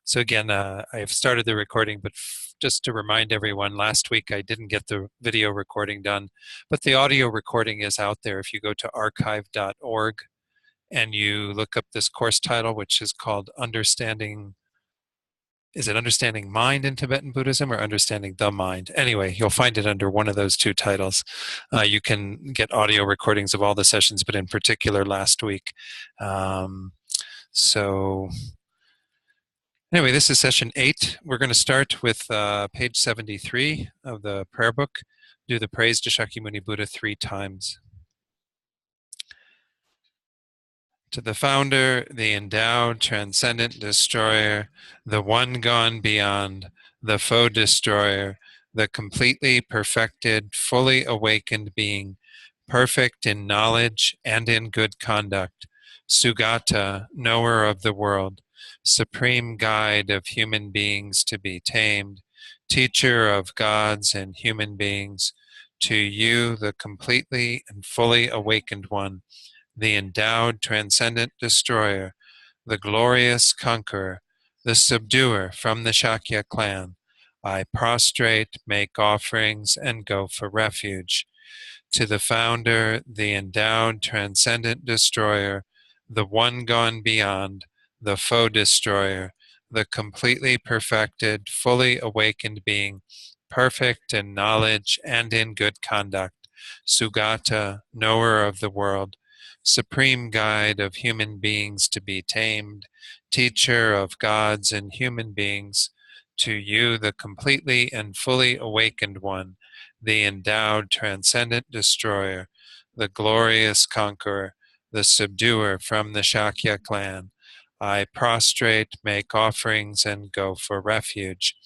So again, I've started the recording, but just to remind everyone, last week I didn't get the video recording done, but the audio recording is out there. If you go to archive.org and you look up this course title, which is called Understanding, is it Understanding Mind in Tibetan Buddhism or Understanding the Mind? Anyway, you'll find it under one of those two titles. You can get audio recordings of all the sessions, but in particular last week. So anyway, this is session 8. We're going to start with page 73 of the prayer book. Do the praise to Shakyamuni Buddha 3 times. To the founder, the endowed, transcendent destroyer, the one gone beyond, the foe destroyer, the completely perfected, fully awakened being, perfect in knowledge and in good conduct, Sugata, knower of the world, supreme guide of human beings to be tamed, teacher of gods and human beings, to you, the completely and fully awakened one, the endowed transcendent destroyer, the glorious conqueror, the subduer from the Shakya clan, I prostrate, make offerings, and go for refuge. To the founder, the endowed transcendent destroyer, the one gone beyond, the foe destroyer, the completely perfected, fully awakened being, perfect in knowledge and in good conduct, Sugata, knower of the world, supreme guide of human beings to be tamed, teacher of gods and human beings, to you, the completely and fully awakened one, the endowed transcendent destroyer, the glorious conqueror, the subduer from the Shakya clan, I prostrate, make offerings, and go for refuge.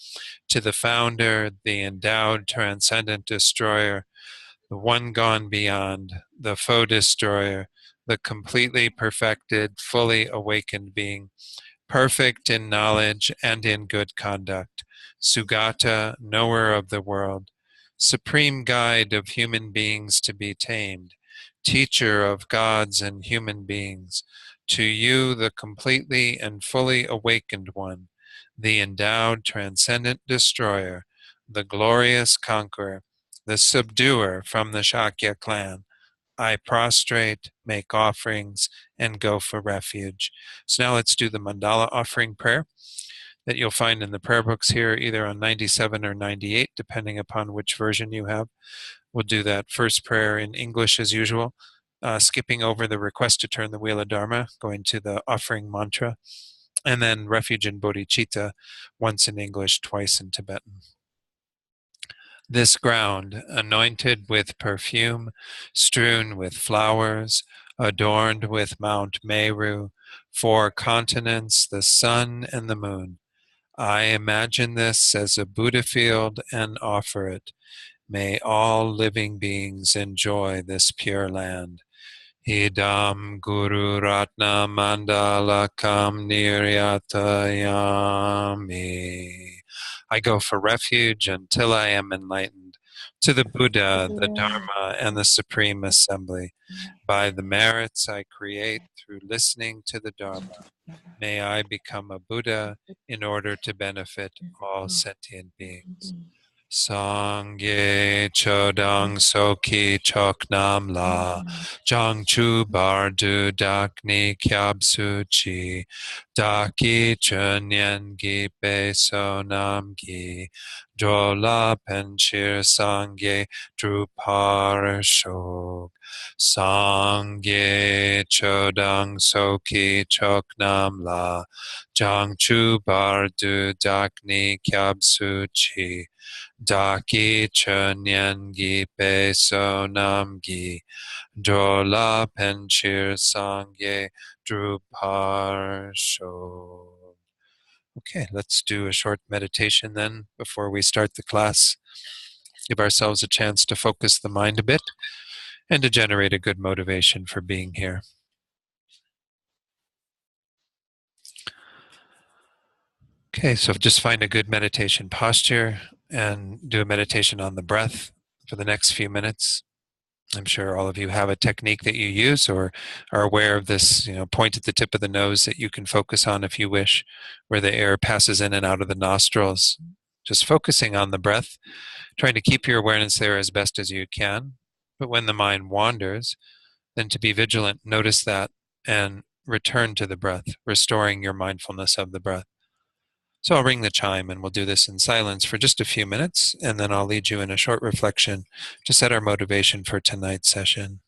To the founder, the endowed transcendent destroyer, the one gone beyond, the foe destroyer, the completely perfected, fully awakened being, perfect in knowledge and in good conduct, Sugata, knower of the world, supreme guide of human beings to be tamed, teacher of gods and human beings, to you, the completely and fully awakened one, the endowed transcendent destroyer, the glorious conqueror, the subduer from the Shakya clan, I prostrate, make offerings, and go for refuge. So now let's do the mandala offering prayer that you'll find in the prayer books here, either on 97 or 98, depending upon which version you have. We'll do that first prayer in English as usual, skipping over the request to turn the wheel of Dharma, going to the offering mantra, and then refuge and bodhicitta, once in English, twice in Tibetan. This ground, anointed with perfume, strewn with flowers, adorned with Mount Meru, 4 continents, the sun and the moon. I imagine this as a Buddha field and offer it. May all living beings enjoy this pure land. Idam Guru Ratna Mandalakam Niryatayami. I go for refuge until I am enlightened. To the Buddha, the Dharma, and the Supreme Assembly. By the merits I create through listening to the Dharma, may I become a Buddha in order to benefit all sentient beings. Sangye chodang soki choknam la jang chu bardu dakni kyab suchi daki chunyen gi pe sonam gi jola penchir sangye drupar shok sangye chodang soki choknam la jang chu bardu dakni kyab suchi Daki Chunyan Gi Pe Sonam Gi Dola Penchir Sangye Drupar Sho. Okay, let's do a short meditation then before we start the class. Give ourselves a chance to focus the mind a bit and to generate a good motivation for being here. Okay, so just find a good meditation posture and do a meditation on the breath for the next few minutes. I'm sure all of you have a technique that you use or are aware of this, point at the tip of the nose that you can focus on if you wish, where the air passes in and out of the nostrils. Just focusing on the breath, trying to keep your awareness there as best as you can. But when the mind wanders, then to be vigilant, notice that and return to the breath, restoring your mindfulness of the breath. So I'll ring the chime and we'll do this in silence for just a few minutes, and then I'll lead you in a short reflection to set our motivation for tonight's session.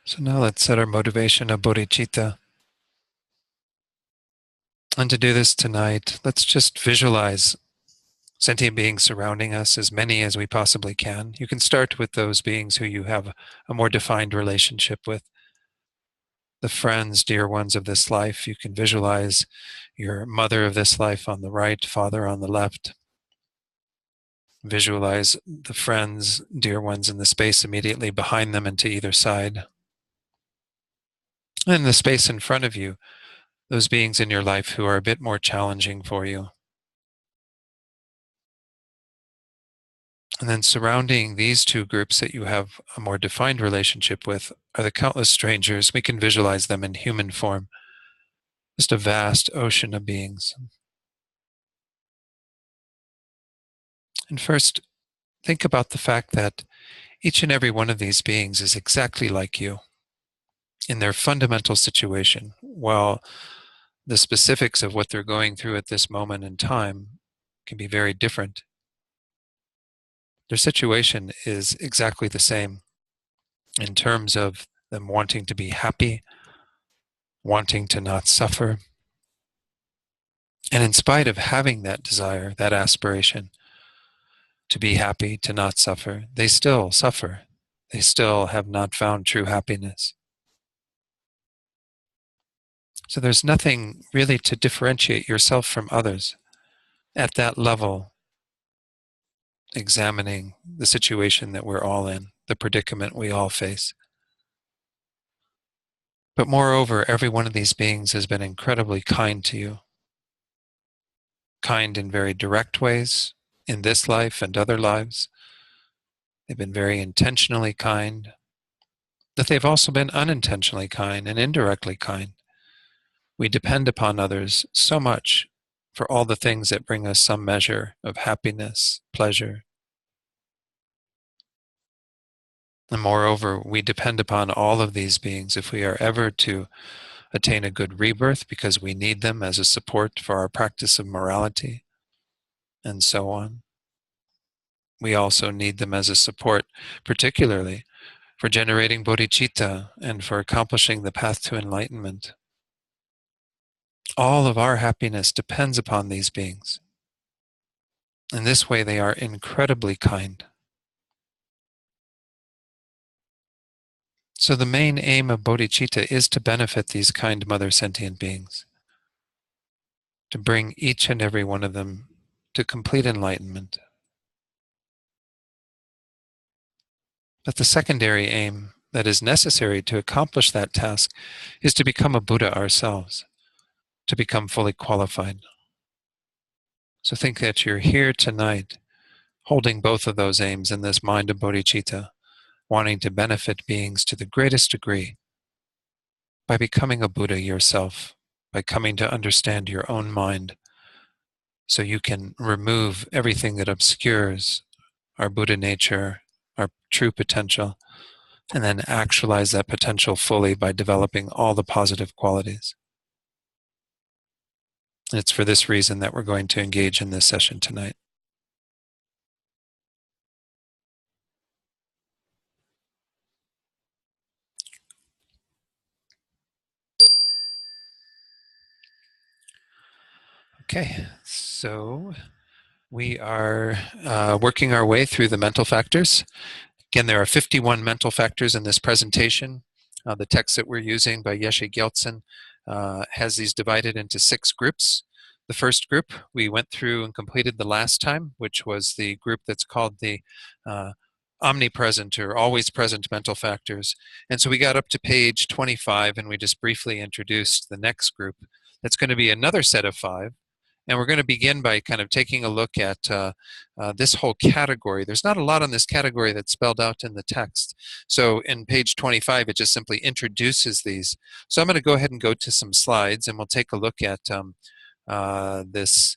So now let's set our motivation of bodhicitta. And to do this tonight, let's just visualize sentient beings surrounding us, as many as we possibly can. You can start with those beings who you have a more defined relationship with. The friends, dear ones of this life. You can visualize your mother of this life on the right, father on the left. Visualize the friends, dear ones in the space immediately behind them and to either side. And the space in front of you, those beings in your life who are a bit more challenging for you. And then surrounding these two groups that you have a more defined relationship with are the countless strangers. We can visualize them in human form, just a vast ocean of beings. And first, think about the fact that each and every one of these beings is exactly like you in their fundamental situation, while the specifics of what they're going through at this moment in time can be very different. Their situation is exactly the same in terms of them wanting to be happy, wanting to not suffer. And in spite of having that desire, that aspiration to be happy, to not suffer, they still suffer. They still have not found true happiness. So there's nothing really to differentiate yourself from others at that level, examining the situation that we're all in, the predicament we all face. But moreover, every one of these beings has been incredibly kind to you, kind in very direct ways in this life and other lives. They've been very intentionally kind. that they've also been unintentionally kind and indirectly kind. We depend upon others so much for all the things that bring us some measure of happiness, pleasure. And moreover, we depend upon all of these beings if we are ever to attain a good rebirth, because we need them as a support for our practice of morality, and so on. We also need them as a support, particularly for generating bodhicitta and for accomplishing the path to enlightenment. All of our happiness depends upon these beings. In this way, they are incredibly kind. So the main aim of bodhicitta is to benefit these kind mother sentient beings, to bring each and every one of them to complete enlightenment. But the secondary aim that is necessary to accomplish that task is to become a Buddha ourselves, to become fully qualified. So think that you're here tonight holding both of those aims in this mind of bodhicitta, wanting to benefit beings to the greatest degree by becoming a Buddha yourself, by coming to understand your own mind, so you can remove everything that obscures our Buddha nature, our true potential, and then actualize that potential fully by developing all the positive qualities. And it's for this reason that we're going to engage in this session tonight. Okay, so we are working our way through the mental factors. Again, there are 51 mental factors in this presentation. The text that we're using by Geshe Gyaltsen has these divided into 6 groups. The first group we went through and completed the last time, which was the group that's called the omnipresent or always present mental factors. And so we got up to page 25 and we just briefly introduced the next group. That's going to be another set of 5. And we're going to begin by kind of taking a look at this whole category. There's not a lot on this category that's spelled out in the text. So in page 25, it just simply introduces these. So I'm going to go ahead and go to some slides, and we'll take a look at this,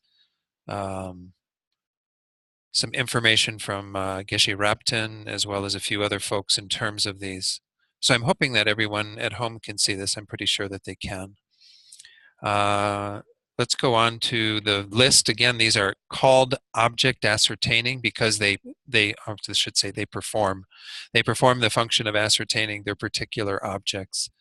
some information from Geshe Rabten, as well as a few other folks in terms of these. So I'm hoping that everyone at home can see this. I'm pretty sure that they can. Let's go on to the list. Again, these are called object ascertaining because they perform the function of ascertaining their particular objects.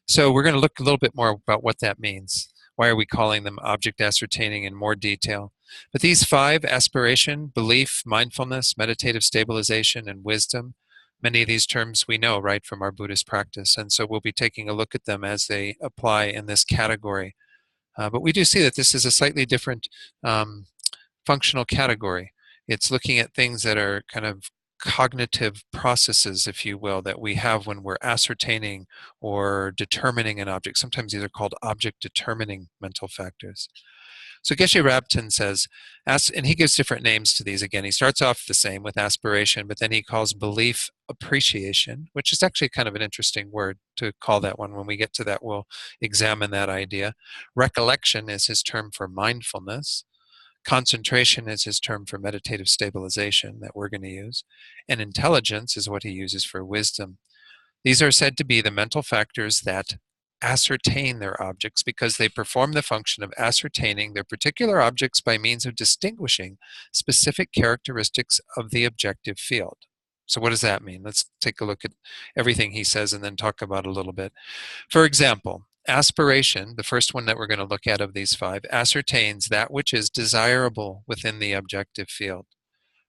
So we're going to look a little bit more about what that means. Why are we calling them object ascertaining in more detail? But these 5, aspiration, belief, mindfulness, meditative stabilization, and wisdom, many of these terms we know, right, from our Buddhist practice. And so we'll be taking a look at them as they apply in this category. But we do see that this is a slightly different functional category. It's looking at things that are kind of cognitive processes, if you will, that we have when we're ascertaining or determining an object. Sometimes these are called object determining mental factors. So Geshe Rabten says, and he gives different names to these again. He starts off the same with aspiration, but then he calls belief appreciation, which is actually kind of an interesting word to call that one. When we get to that, we'll examine that idea. Recollection is his term for mindfulness. Concentration is his term for meditative stabilization that we're going to use. And intelligence is what he uses for wisdom. These are said to be the mental factors that ascertain their objects because they perform the function of ascertaining their particular objects by means of distinguishing specific characteristics of the objective field. So what does that mean? Let's take a look at everything he says and then talk about it a little bit. For example, aspiration, the first one that we're going to look at of these 5, ascertains that which is desirable within the objective field.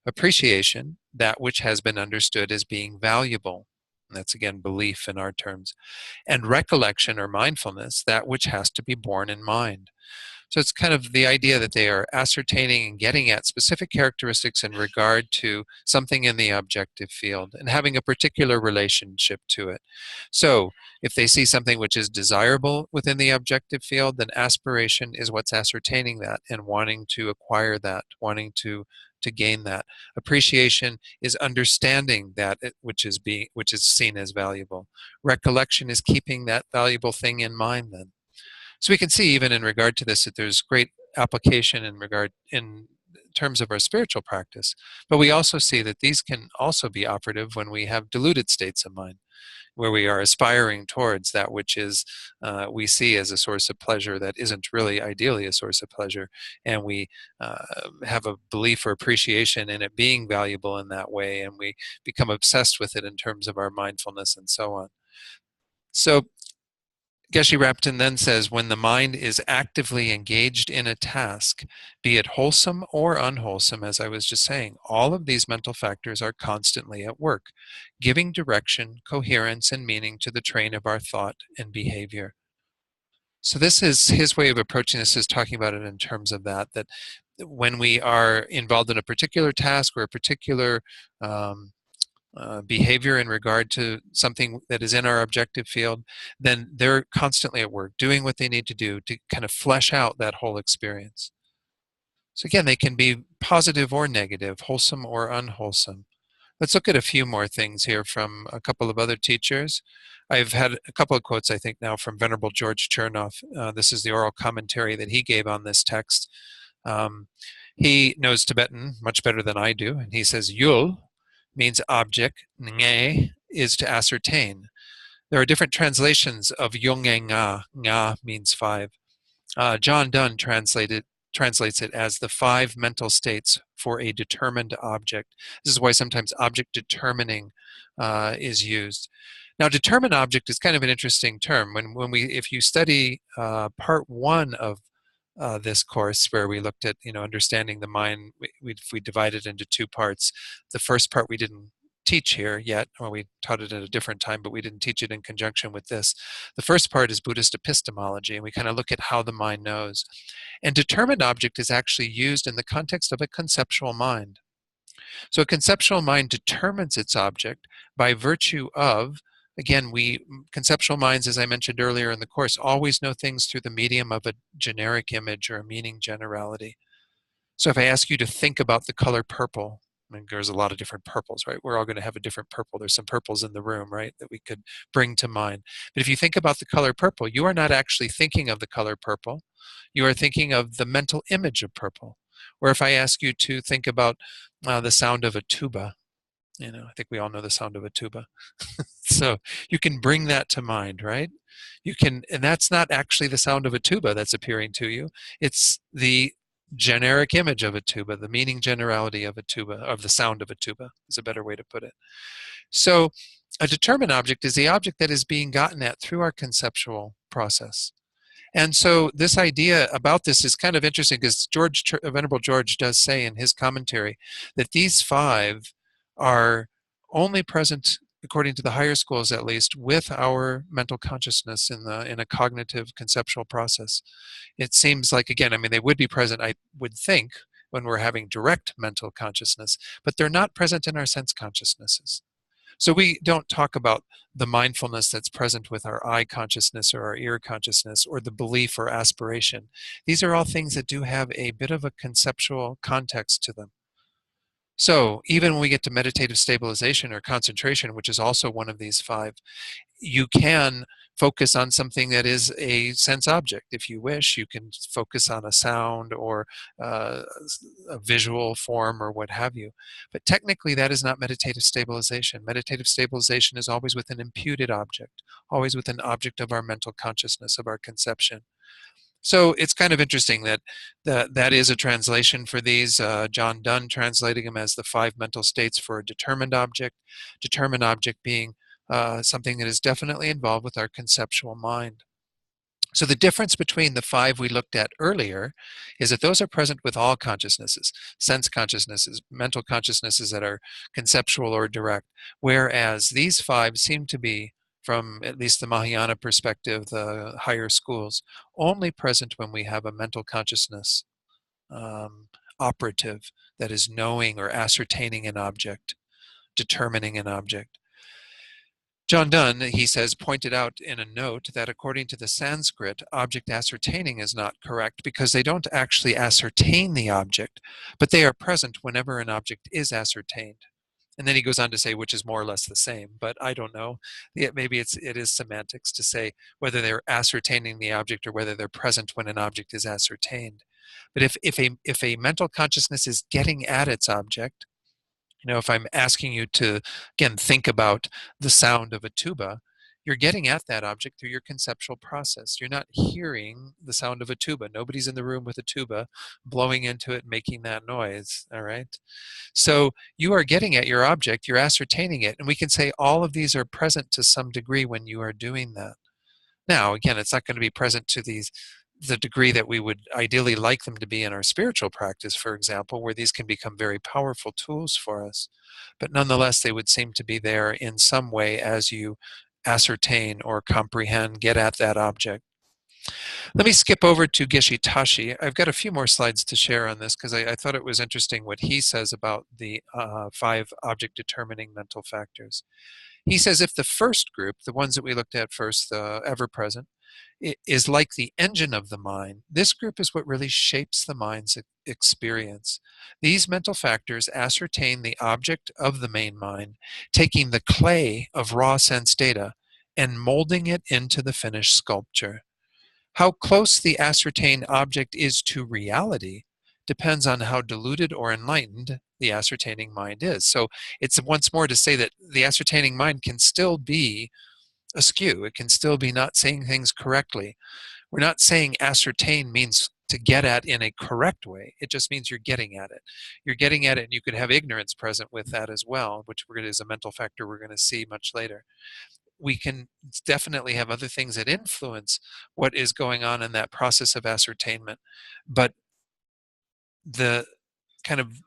Appreciation, that which has been understood as being valuable. That's again belief in our terms. And recollection or mindfulness, that which has to be borne in mind. So it's kind of the idea that they are ascertaining and getting at specific characteristics in regard to something in the objective field and having a particular relationship to it. So if they see something which is desirable within the objective field, then aspiration is what's ascertaining that and wanting to acquire that, wanting to to gain that. Appreciation is understanding that which is seen as valuable. Recollection is keeping that valuable thing in mind then. So we can see even in regard to this that there's great application in terms of our spiritual practice, but we also see that these can also be operative when we have deluded states of mind, where we are aspiring towards that which is we see as a source of pleasure that isn't really ideally a source of pleasure, and we uh, have a belief or appreciation in it being valuable in that way, and we become obsessed with it in terms of our mindfulness and so on. So Geshe Rapton then says, when the mind is actively engaged in a task, be it wholesome or unwholesome, as I was just saying, all of these mental factors are constantly at work, giving direction, coherence, and meaning to the train of our thought and behavior. So this is his way of approaching this, is talking about it in terms of that when we are involved in a particular task or a particular behavior in regard to something that is in our objective field, then they're constantly at work doing what they need to do to kind of flesh out that whole experience. So again, they can be positive or negative, wholesome or unwholesome. Let's look at a few more things here from a couple of other teachers. I've had a couple of quotes, I think, now from Venerable George Chernoff. This is the oral commentary that he gave on this text. Um, he knows Tibetan much better than I do, and he says, Yul means object, nge is to ascertain. There are different translations of yonge nga. Nga means five. John Donne translates it as the five mental states for a determined object. This is why sometimes object determining is used. Now, determined object is kind of an interesting term. If you study part one of this course, where we looked at understanding the mind, we divided into two parts. The first part we didn't teach here yet, or we taught it at a different time, but we didn't teach it in conjunction with this. The first part is Buddhist epistemology, and we kind of look at how the mind knows. And determined object is actually used in the context of a conceptual mind. So a conceptual mind determines its object by virtue of, again, conceptual minds, as I mentioned earlier in the course, always know things through the medium of a generic image or a meaning generality. So if I ask you to think about the color purple, I mean, there's a lot of different purples, right? We're all going to have a different purple. There's some purples in the room, right, that we could bring to mind. But if you think about the color purple, you are not actually thinking of the color purple. You are thinking of the mental image of purple. Or if I ask you to think about the sound of a tuba, I think we all know the sound of a tuba. So you can bring that to mind, right? And that's not actually the sound of a tuba that's appearing to you. It's the generic image of a tuba, the meaning generality of a tuba, of the sound of a tuba is a better way to put it. So a determined object is the object that is being gotten at through our conceptual process. And so this idea about this is kind of interesting, because Venerable George does say in his commentary that these five are only present, according to the higher schools at least, with our mental consciousness in a cognitive conceptual process. It seems like, again, I mean, they would be present, I would think, when we're having direct mental consciousness, but they're not present in our sense consciousnesses. So we don't talk about the mindfulness that's present with our eye consciousness or our ear consciousness or the belief or aspiration. These are all things that do have a bit of a conceptual context to them. So even when we get to meditative stabilization or concentration, which is also one of these five, you can focus on something that is a sense object. If you wish, you can focus on a sound or a visual form or what have you. But technically, that is not meditative stabilization. Meditative stabilization is always with an imputed object, always with an object of our mental consciousness, of our conception. So it's kind of interesting that is a translation for these. John Donne translating them as the five mental states for a determined object being something that is definitely involved with our conceptual mind. So the difference between the five we looked at earlier is that those are present with all consciousnesses, sense consciousnesses, mental consciousnesses that are conceptual or direct, whereas these five seem to be, from at least the Mahayana perspective, the higher schools, only present when we have a mental consciousness operative that is knowing or ascertaining an object, determining an object. John Donne, he says, pointed out in a note that according to the Sanskrit, object ascertaining is not correct because they don't actually ascertain the object, but they are present whenever an object is ascertained. And then he goes on to say, which is more or less the same, but I don't know. Maybe it is semantics to say whether they're ascertaining the object or whether they're present when an object is ascertained. But if a mental consciousness is getting at its object, if I'm asking you to, again, think about the sound of a tuba, you're getting at that object through your conceptual process. You're not hearing the sound of a tuba. Nobody's in the room with a tuba blowing into it, making that noise, all right? So you are getting at your object, you're ascertaining it, and we can say all of these are present to some degree when you are doing that. Now, again, it's not going to be present to the degree that we would ideally like them to be in our spiritual practice, for example, where these can become very powerful tools for us. But nonetheless, they would seem to be there in some way as you ascertain or comprehend, get at that object. Let me skip over to Geshe Tashi. I've got a few more slides to share on this because I thought it was interesting what he says about the 5 object determining mental factors. He says if the first group, the ones that we looked at first, the ever present, is like the engine of the mind, this group is what really shapes the mind's experience. These mental factors ascertain the object of the main mind, taking the clay of raw sense data and molding it into the finished sculpture. How close the ascertained object is to reality depends on how deluded or enlightened the ascertaining mind is. So it's once more to say that the ascertaining mind can still be askew. It can still be not saying things correctly. We're not saying ascertain means to get at in a correct way. It just means you're getting at it. You're getting at it, and you could have ignorance present with that as well, which is a mental factor we're going to see much later. We can definitely have other things that influence what is going on in that process of ascertainment. But the kind of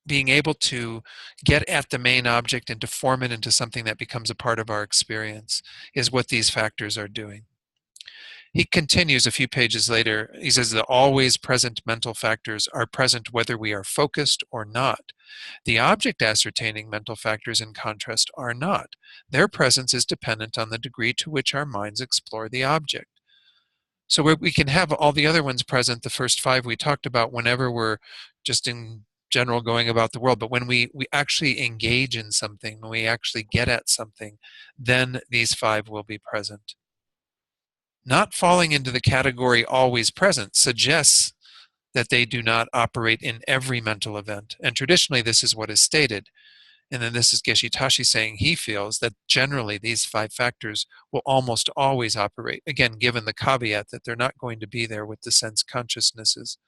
being able to get at the main object and to form it into something that becomes a part of our experience is what these factors are doing. He continues a few pages later. He says the always present mental factors are present whether we are focused or not. The object ascertaining mental factors, in contrast, are not. Their presence is dependent on the degree to which our minds explore the object. So we can have all the other ones present, the first 5 we talked about, whenever we're just in general going about the world. But when we actually engage in something, when we actually get at something, then these 5 will be present. Not falling into the category always present suggests that they do not operate in every mental event. And traditionally, this is what is stated. And then this is Geshe Tashi saying he feels that generally these 5 factors will almost always operate, again, given the caveat that they're not going to be there with the sense consciousnesses.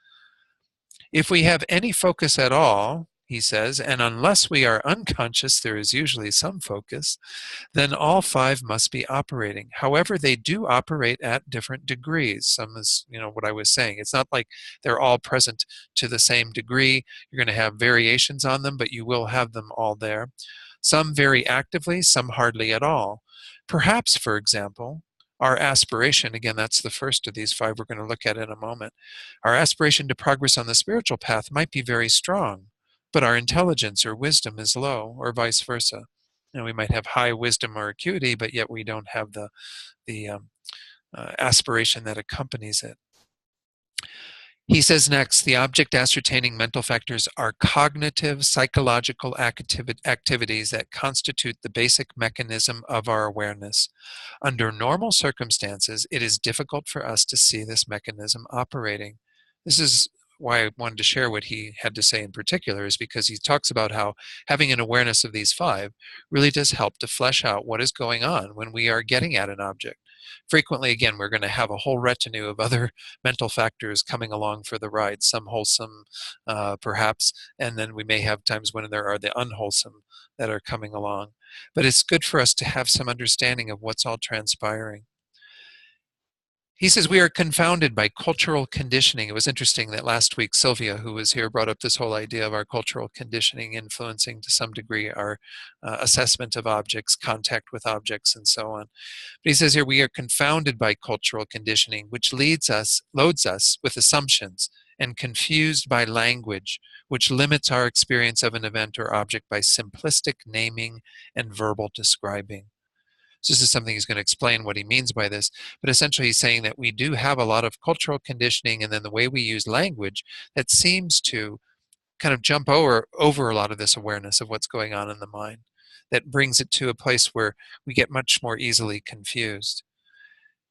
If we have any focus at all, he says, and unless we are unconscious, there is usually some focus, then all 5 must be operating. However, they do operate at different degrees. Some is, what I was saying. It's not like they're all present to the same degree. You're going to have variations on them, but you will have them all there. Some very actively, some hardly at all. Perhaps, for example, our aspiration, again, that's the first of these 5 we're going to look at in a moment, our aspiration to progress on the spiritual path might be very strong, but our intelligence or wisdom is low, or vice versa. We might have high wisdom or acuity, but yet we don't have the aspiration that accompanies it. He says next, the object ascertaining mental factors are cognitive, psychological activities that constitute the basic mechanism of our awareness. Under normal circumstances, it is difficult for us to see this mechanism operating. This is why I wanted to share what he had to say in particular, is because he talks about how having an awareness of these 5 really does help to flesh out what is going on when we are getting at an object. Frequently, again, we're going to have a whole retinue of other mental factors coming along for the ride, some wholesome, perhaps, and then we may have times when there are the unwholesome that are coming along. But it's good for us to have some understanding of what's all transpiring. He says we are confounded by cultural conditioning. It was interesting that last week Sylvia, who was here, brought up this whole idea of our cultural conditioning influencing to some degree our assessment of objects, contact with objects, and so on. But he says here we are confounded by cultural conditioning, which loads us with assumptions, and confused by language, which limits our experience of an event or object by simplistic naming and verbal describing. So this is something he's going to explain what he means by this. But essentially, he's saying that we do have a lot of cultural conditioning and then the way we use language that seems to kind of jump over a lot of this awareness of what's going on in the mind, that brings it to a place where we get much more easily confused.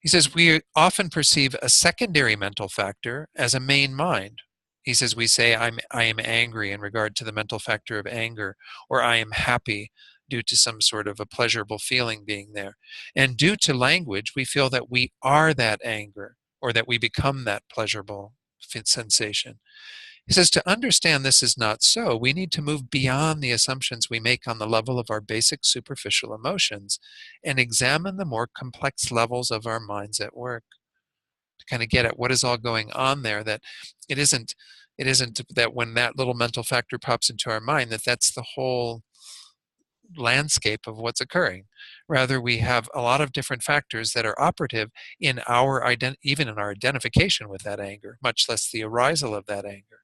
He says we often perceive a secondary mental factor as a main mind. He says we say I am angry in regard to the mental factor of anger, or I am happy due to some sort of a pleasurable feeling being there. And due to language, we feel that we are that anger or that we become that pleasurable sensation. He says to understand this is not so, we need to move beyond the assumptions we make on the level of our basic superficial emotions and examine the more complex levels of our minds at work to kind of get at what is all going on there, that it isn't that when that little mental factor pops into our mind that that's the whole landscape of what's occurring. Rather, we have a lot of different factors that are operative in our even in our identification with that anger, much less the arisal of that anger.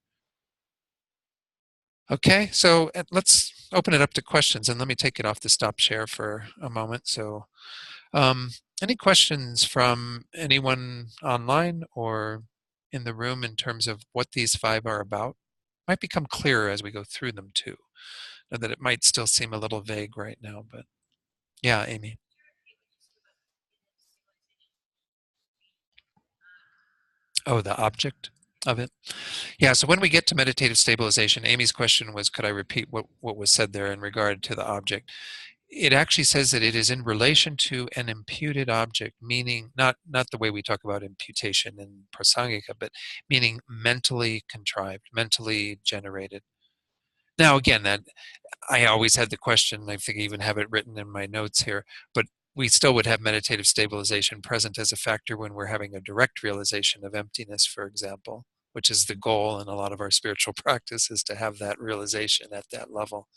Okay, so let's open it up to questions, and let me take it off the stop share for a moment. So, um, any questions from anyone online or in the room in terms of what these five are about? Might become clearer as we go through them too. Know that it might still seem a little vague right now, but yeah, Amy. Oh, the object of it. Yeah, so when we get to meditative stabilization, Amy's question was, could I repeat what was said there in regard to the object? It actually says that it is in relation to an imputed object, meaning not the way we talk about imputation in prasangika, but meaning mentally contrived, mentally generated. Now, again, that I always had the question, I think I even have it written in my notes here, but we still would have meditative stabilization present as a factor when we're having a direct realization of emptiness, for example, which is the goal in a lot of our spiritual practice, is to have that realization at that level.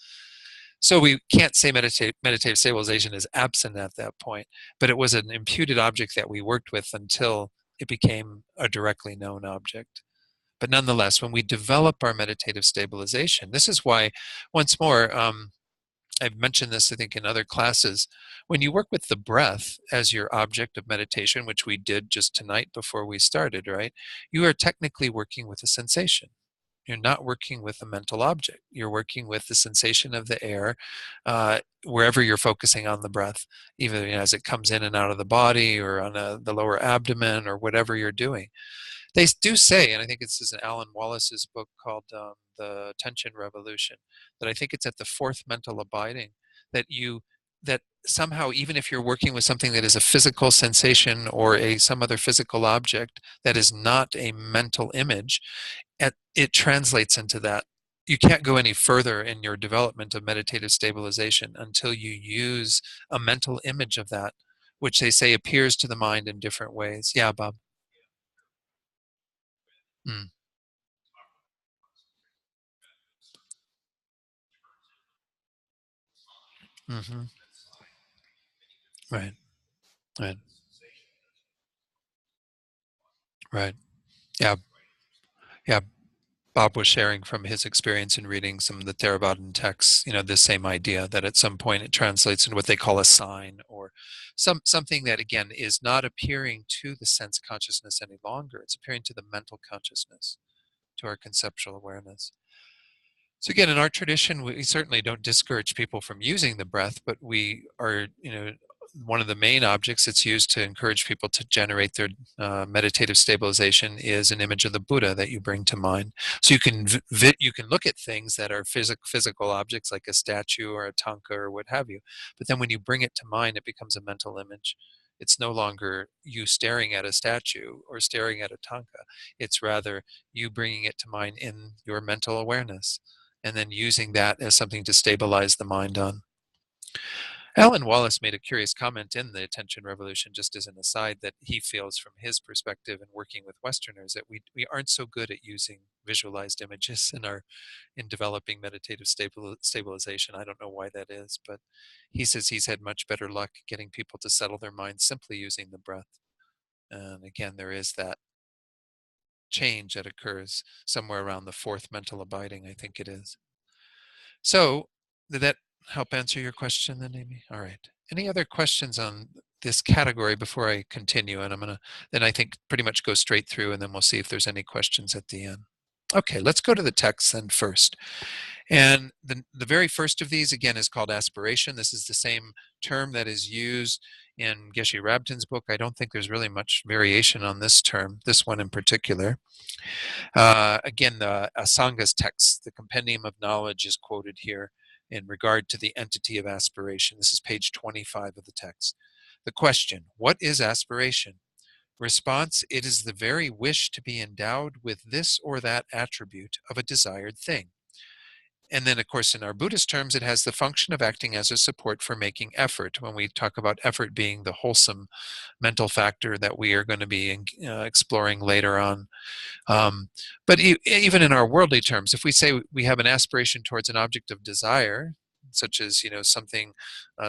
So we can't say meditative stabilization is absent at that point, but it was an imputed object that we worked with until it became a directly known object. But nonetheless, when we develop our meditative stabilization, this is why, once more, I've mentioned this, I think, in other classes. When you work with the breath as your object of meditation, which we did just tonight before we started, right? You are technically working with a sensation. You're not working with a mental object. You're working with the sensation of the air wherever you're focusing on the breath, even as it comes in and out of the body or on the lower abdomen or whatever you're doing. They do say, and I think this is in Alan Wallace's book called The Attention Revolution, that I think it's at the fourth mental abiding that that somehow, even if you're working with something that is a physical sensation or some other physical object that is not a mental image, it translates into that. You can't go any further in your development of meditative stabilization until you use a mental image of that, which they say appears to the mind in different ways. Yeah, Bob. Mm. Hmm. Right. Right. Right. Yeah. Yeah. Bob was sharing from his experience in reading some of the Theravadan texts, this same idea that at some point it translates into what they call a sign or something that again is not appearing to the sense consciousness any longer. It's appearing to the mental consciousness, to our conceptual awareness. So again, in our tradition, we certainly don't discourage people from using the breath, but we are, one of the main objects that's used to encourage people to generate their meditative stabilization is an image of the Buddha that you bring to mind. So you can you can look at things that are physical objects like a statue or a tanka or what have you, but then when you bring it to mind, it becomes a mental image. It's no longer you staring at a statue or staring at a tanka. It's rather you bringing it to mind in your mental awareness and then using that as something to stabilize the mind on. Alan Wallace made a curious comment in the Attention Revolution, just as an aside, that he feels from his perspective in working with Westerners that we aren't so good at using visualized images in developing meditative stabilization. I don't know why that is, but he says he's had much better luck getting people to settle their minds simply using the breath. And again, there is that change that occurs somewhere around the fourth mental abiding, I think it is. So, did that help answer your question then, Amy? All right. Any other questions on this category before I continue? And I'm going to then I think pretty much go straight through, and then we'll see if there's any questions at the end. Okay, let's go to the text then first. And the very first of these, again, is called aspiration. This is the same term that is used in Geshe Rabtin's book. I don't think there's really much variation on this term, this one in particular. Again, the Asanga's text, the Compendium of Knowledge, is quoted here in regard to the entity of aspiration. This is page 25 of the text. The question, what is aspiration? Response, it is the very wish to be endowed with this or that attribute of a desired thing. And then, of course, in our Buddhist terms, it has the function of acting as a support for making effort. When we talk about effort being the wholesome mental factor that we are going to be exploring later on. But even in our worldly terms, if we say we have an aspiration towards an object of desire, such as something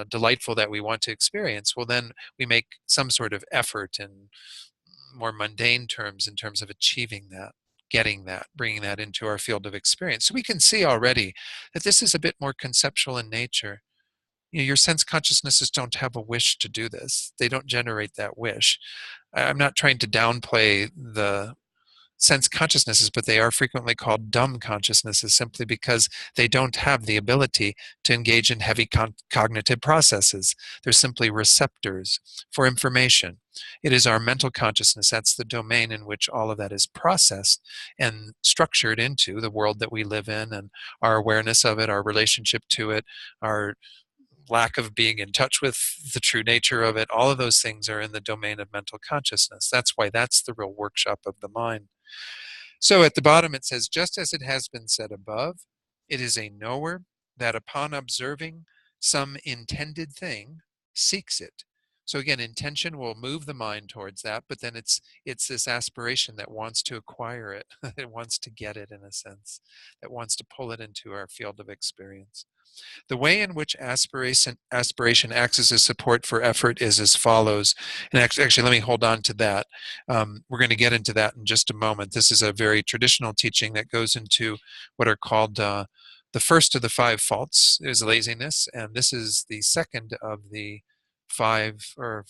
delightful that we want to experience, well, then we make some sort of effort in more mundane terms in terms of achieving that, getting that, bringing that into our field of experience. So we can see already that this is a bit more conceptual in nature. Your sense consciousnesses don't have a wish to do this. They don't generate that wish. I'm not trying to downplay the sense consciousnesses, but they are frequently called dumb consciousnesses simply because they don't have the ability to engage in heavy cognitive processes. They're simply receptors for information. It is our mental consciousness, that's the domain in which all of that is processed and structured into the world that we live in, and our awareness of it, our relationship to it, our lack of being in touch with the true nature of it. All of those things are in the domain of mental consciousness. That's why that's the real workshop of the mind. So at the bottom it says, just as it has been said above, it is a knower that upon observing some intended thing seeks it. So again, intention will move the mind towards that, but then it's this aspiration that wants to acquire it. It wants to get it, in a sense, that wants to pull it into our field of experience. The way in which aspiration acts as a support for effort is as follows. And actually, let me hold on to that. We're going to get into that in just a moment. This is a very traditional teaching that goes into what are called the first of the 5 faults is laziness, and this is the second of the 4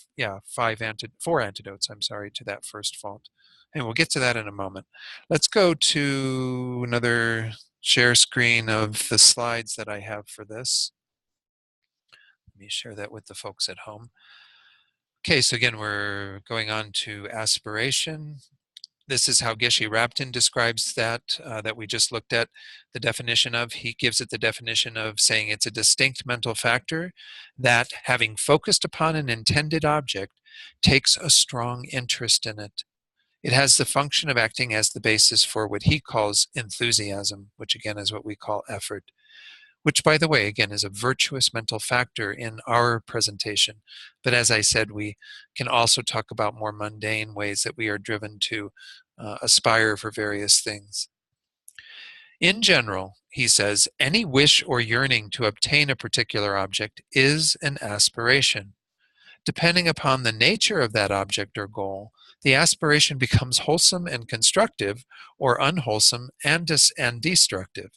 antidotes, I'm sorry, to that first fault. And we'll get to that in a moment. Let's go to another share screen of the slides that I have for this. Let me share that with the folks at home. Okay, so again, we're going on to aspiration. This is how Geshe Rabtin describes that we just looked at the definition of. He gives it the definition of saying it's a distinct mental factor that, having focused upon an intended object, takes a strong interest in it. It has the function of acting as the basis for what he calls enthusiasm, which again is what we call effort, which, by the way, again, is a virtuous mental factor in our presentation. But as I said, we can also talk about more mundane ways that we are driven to aspire for various things. In general, he says, any wish or yearning to obtain a particular object is an aspiration. Depending upon the nature of that object or goal, the aspiration becomes wholesome and constructive, or unwholesome and destructive.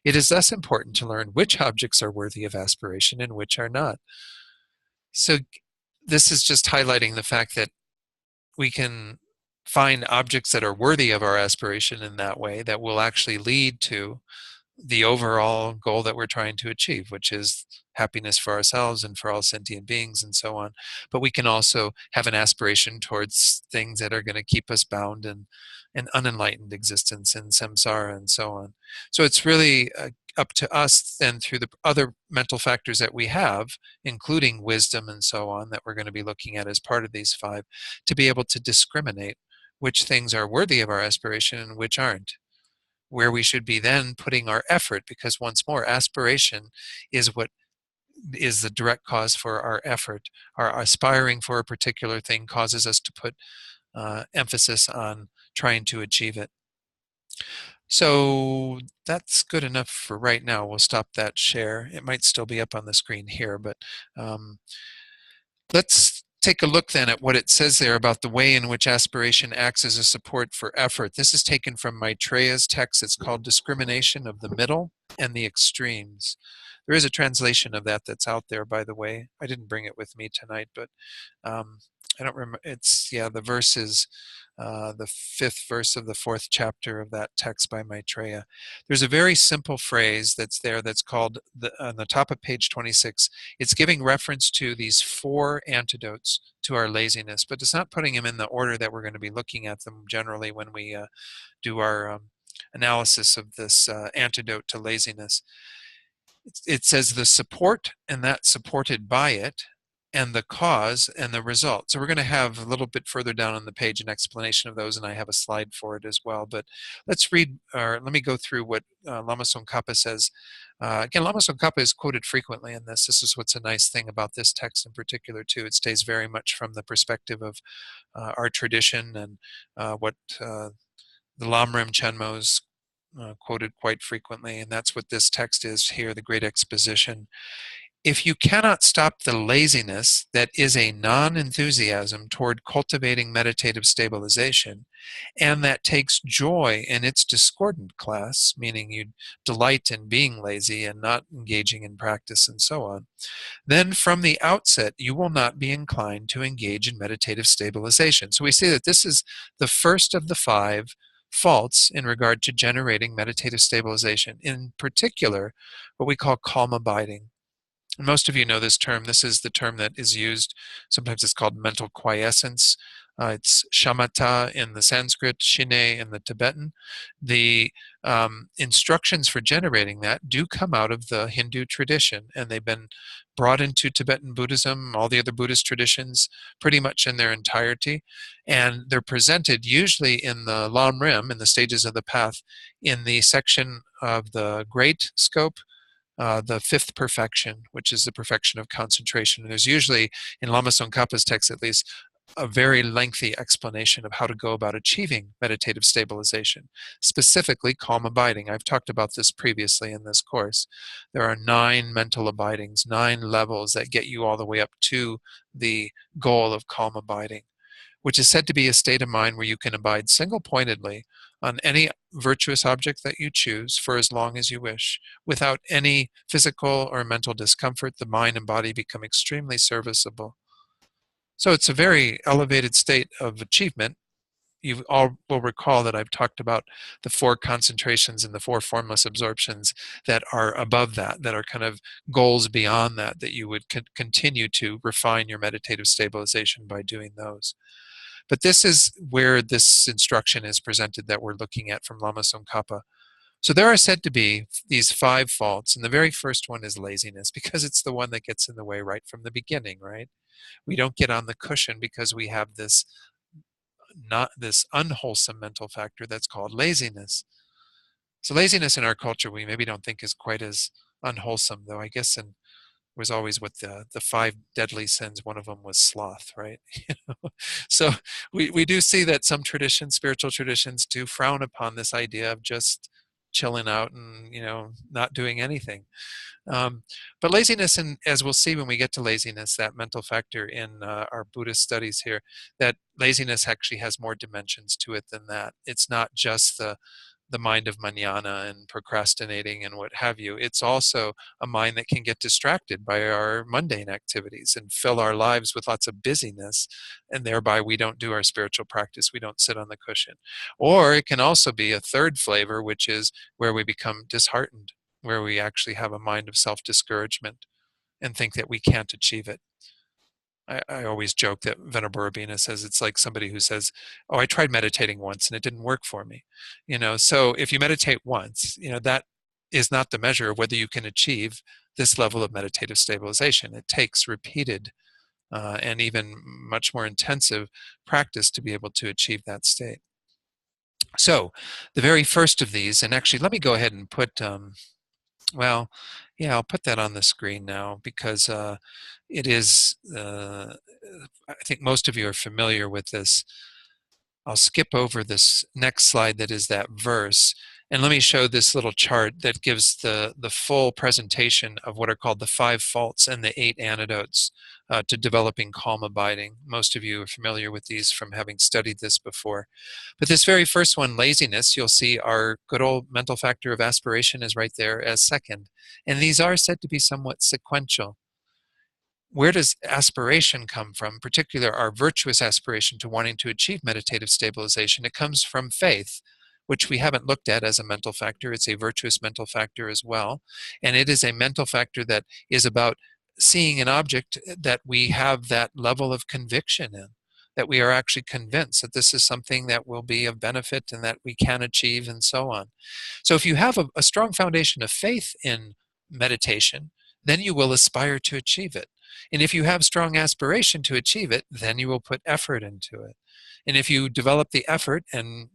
It is thus important to learn which objects are worthy of aspiration and which are not. So this is just highlighting the fact that we can find objects that are worthy of our aspiration in that way that will actually lead to the overall goal that we're trying to achieve, which is happiness for ourselves and for all sentient beings and so on. But we can also have an aspiration towards things that are going to keep us bound in an unenlightened existence in samsara and so on. So it's really up to us then, through the other mental factors that we have, including wisdom and so on, that we're going to be looking at as part of these 5, to be able to discriminate which things are worthy of our aspiration and which aren't, where we should be then putting our effort, because once more, aspiration is what is the direct cause for our effort. Our aspiring for a particular thing causes us to put emphasis on trying to achieve it. So that's good enough for right now. We'll stop that share. It might still be up on the screen here, but let's take a look then at what it says there about the way in which aspiration acts as a support for effort. This is taken from Maitreya's text. It's called Discrimination of the Middle and the Extremes. There is a translation of that that's out there, by the way. I didn't bring it with me tonight, but I don't remember. It's, yeah, the verse is the 5th verse of the 4th chapter of that text by Maitreya. There's a very simple phrase that's there that's called, on the top of page 26, it's giving reference to these 4 antidotes to our laziness, but it's not putting them in the order that we're going to be looking at them generally when we do our analysis of this antidote to laziness. It says the support and that supported by it, and the cause and the result. So we're going to have a little bit further down on the page an explanation of those, and I have a slide for it as well. But let's read, or let me go through what Lama Tsongkhapa says. Again, Lama Tsongkhapa is quoted frequently in this. This is what's a nice thing about this text in particular, too. It stays very much from the perspective of our tradition and what the Lamrim Chenmo's quoted quite frequently, and that's what this text is here, the Great Exposition. If you cannot stop the laziness that is a non-enthusiasm toward cultivating meditative stabilization, and that takes joy in its discordant class, meaning you delight in being lazy and not engaging in practice and so on, then from the outset you will not be inclined to engage in meditative stabilization. So we see that this is the first of the 5 faults in regard to generating meditative stabilization, in particular what we call calm abiding. Most of you know this term. This is the term that is used. Sometimes it's called mental quiescence. It's shamatha in the Sanskrit, shine in the Tibetan. The instructions for generating that do come out of the Hindu tradition, and they've been brought into Tibetan Buddhism, all the other Buddhist traditions, pretty much in their entirety. And they're presented usually in the Lamrim, in the stages of the path, in the section of the great scope, the 5th perfection, which is the perfection of concentration. And there's usually, in Lama Tsongkhapa's text at least, a very lengthy explanation of how to go about achieving meditative stabilization, specifically calm abiding. I've talked about this previously in this course. There are 9 mental abidings, 9 levels that get you all the way up to the goal of calm abiding, which is said to be a state of mind where you can abide single-pointedly on any virtuous object that you choose for as long as you wish, without any physical or mental discomfort. The mind and body become extremely serviceable. So it's a very elevated state of achievement. You all will recall that I've talked about the 4 concentrations and the 4 formless absorptions that are above that, that are kind of goals beyond that, that you would continue to refine your meditative stabilization by doing those. But this is where this instruction is presented that we're looking at from Lama Tsongkhapa. So there are said to be these 5 faults, and the very first one is laziness, because it's the one that gets in the way right from the beginning, right? We don't get on the cushion because we have this unwholesome mental factor that's called laziness. So laziness in our culture we maybe don't think is quite as unwholesome, though I guess was always what the 5 deadly sins, one of them was sloth, right? So we do see that some traditions, spiritual traditions, do frown upon this idea of just chilling out and not doing anything. But laziness, and as we'll see when we get to laziness, that mental factor in our Buddhist studies here, that laziness actually has more dimensions to it than that. It's not just the mind of manana and procrastinating and what have you. It's also a mind that can get distracted by our mundane activities and fill our lives with lots of busyness, and thereby we don't do our spiritual practice. We don't sit on the cushion. Or it can also be a third flavor, which is where we become disheartened, where we actually have a mind of self-discouragement and think that we can't achieve it. I always joke that Venerable Rabina says it's like somebody who says, oh, I tried meditating once and it didn't work for me. So if you meditate once, that is not the measure of whether you can achieve this level of meditative stabilization. It takes repeated and even much more intensive practice to be able to achieve that state. So the very first of these, and actually let me go ahead and put well, yeah, I'll put that on the screen now because it is, I think most of you are familiar with this. I'll skip over this next slide that is that verse, And let me show this little chart that gives the full presentation of what are called the 5 faults and the 8 antidotes to developing calm abiding. Most of you are familiar with these from having studied this before. But this very first one, laziness, you'll see our good old mental factor of aspiration is right there as second. And these are said to be somewhat sequential. Where does aspiration come from, particularly our virtuous aspiration to wanting to achieve meditative stabilization? It comes from faith, which we haven't looked at as a mental factor. It's a virtuous mental factor as well. And it is a mental factor that is about seeing an object that we have that level of conviction in, that we are actually convinced that this is something that will be of benefit and that we can achieve, and so on. So if you have a strong foundation of faith in meditation, then you will aspire to achieve it. And if you have strong aspiration to achieve it, then you will put effort into it. And if you develop the effort and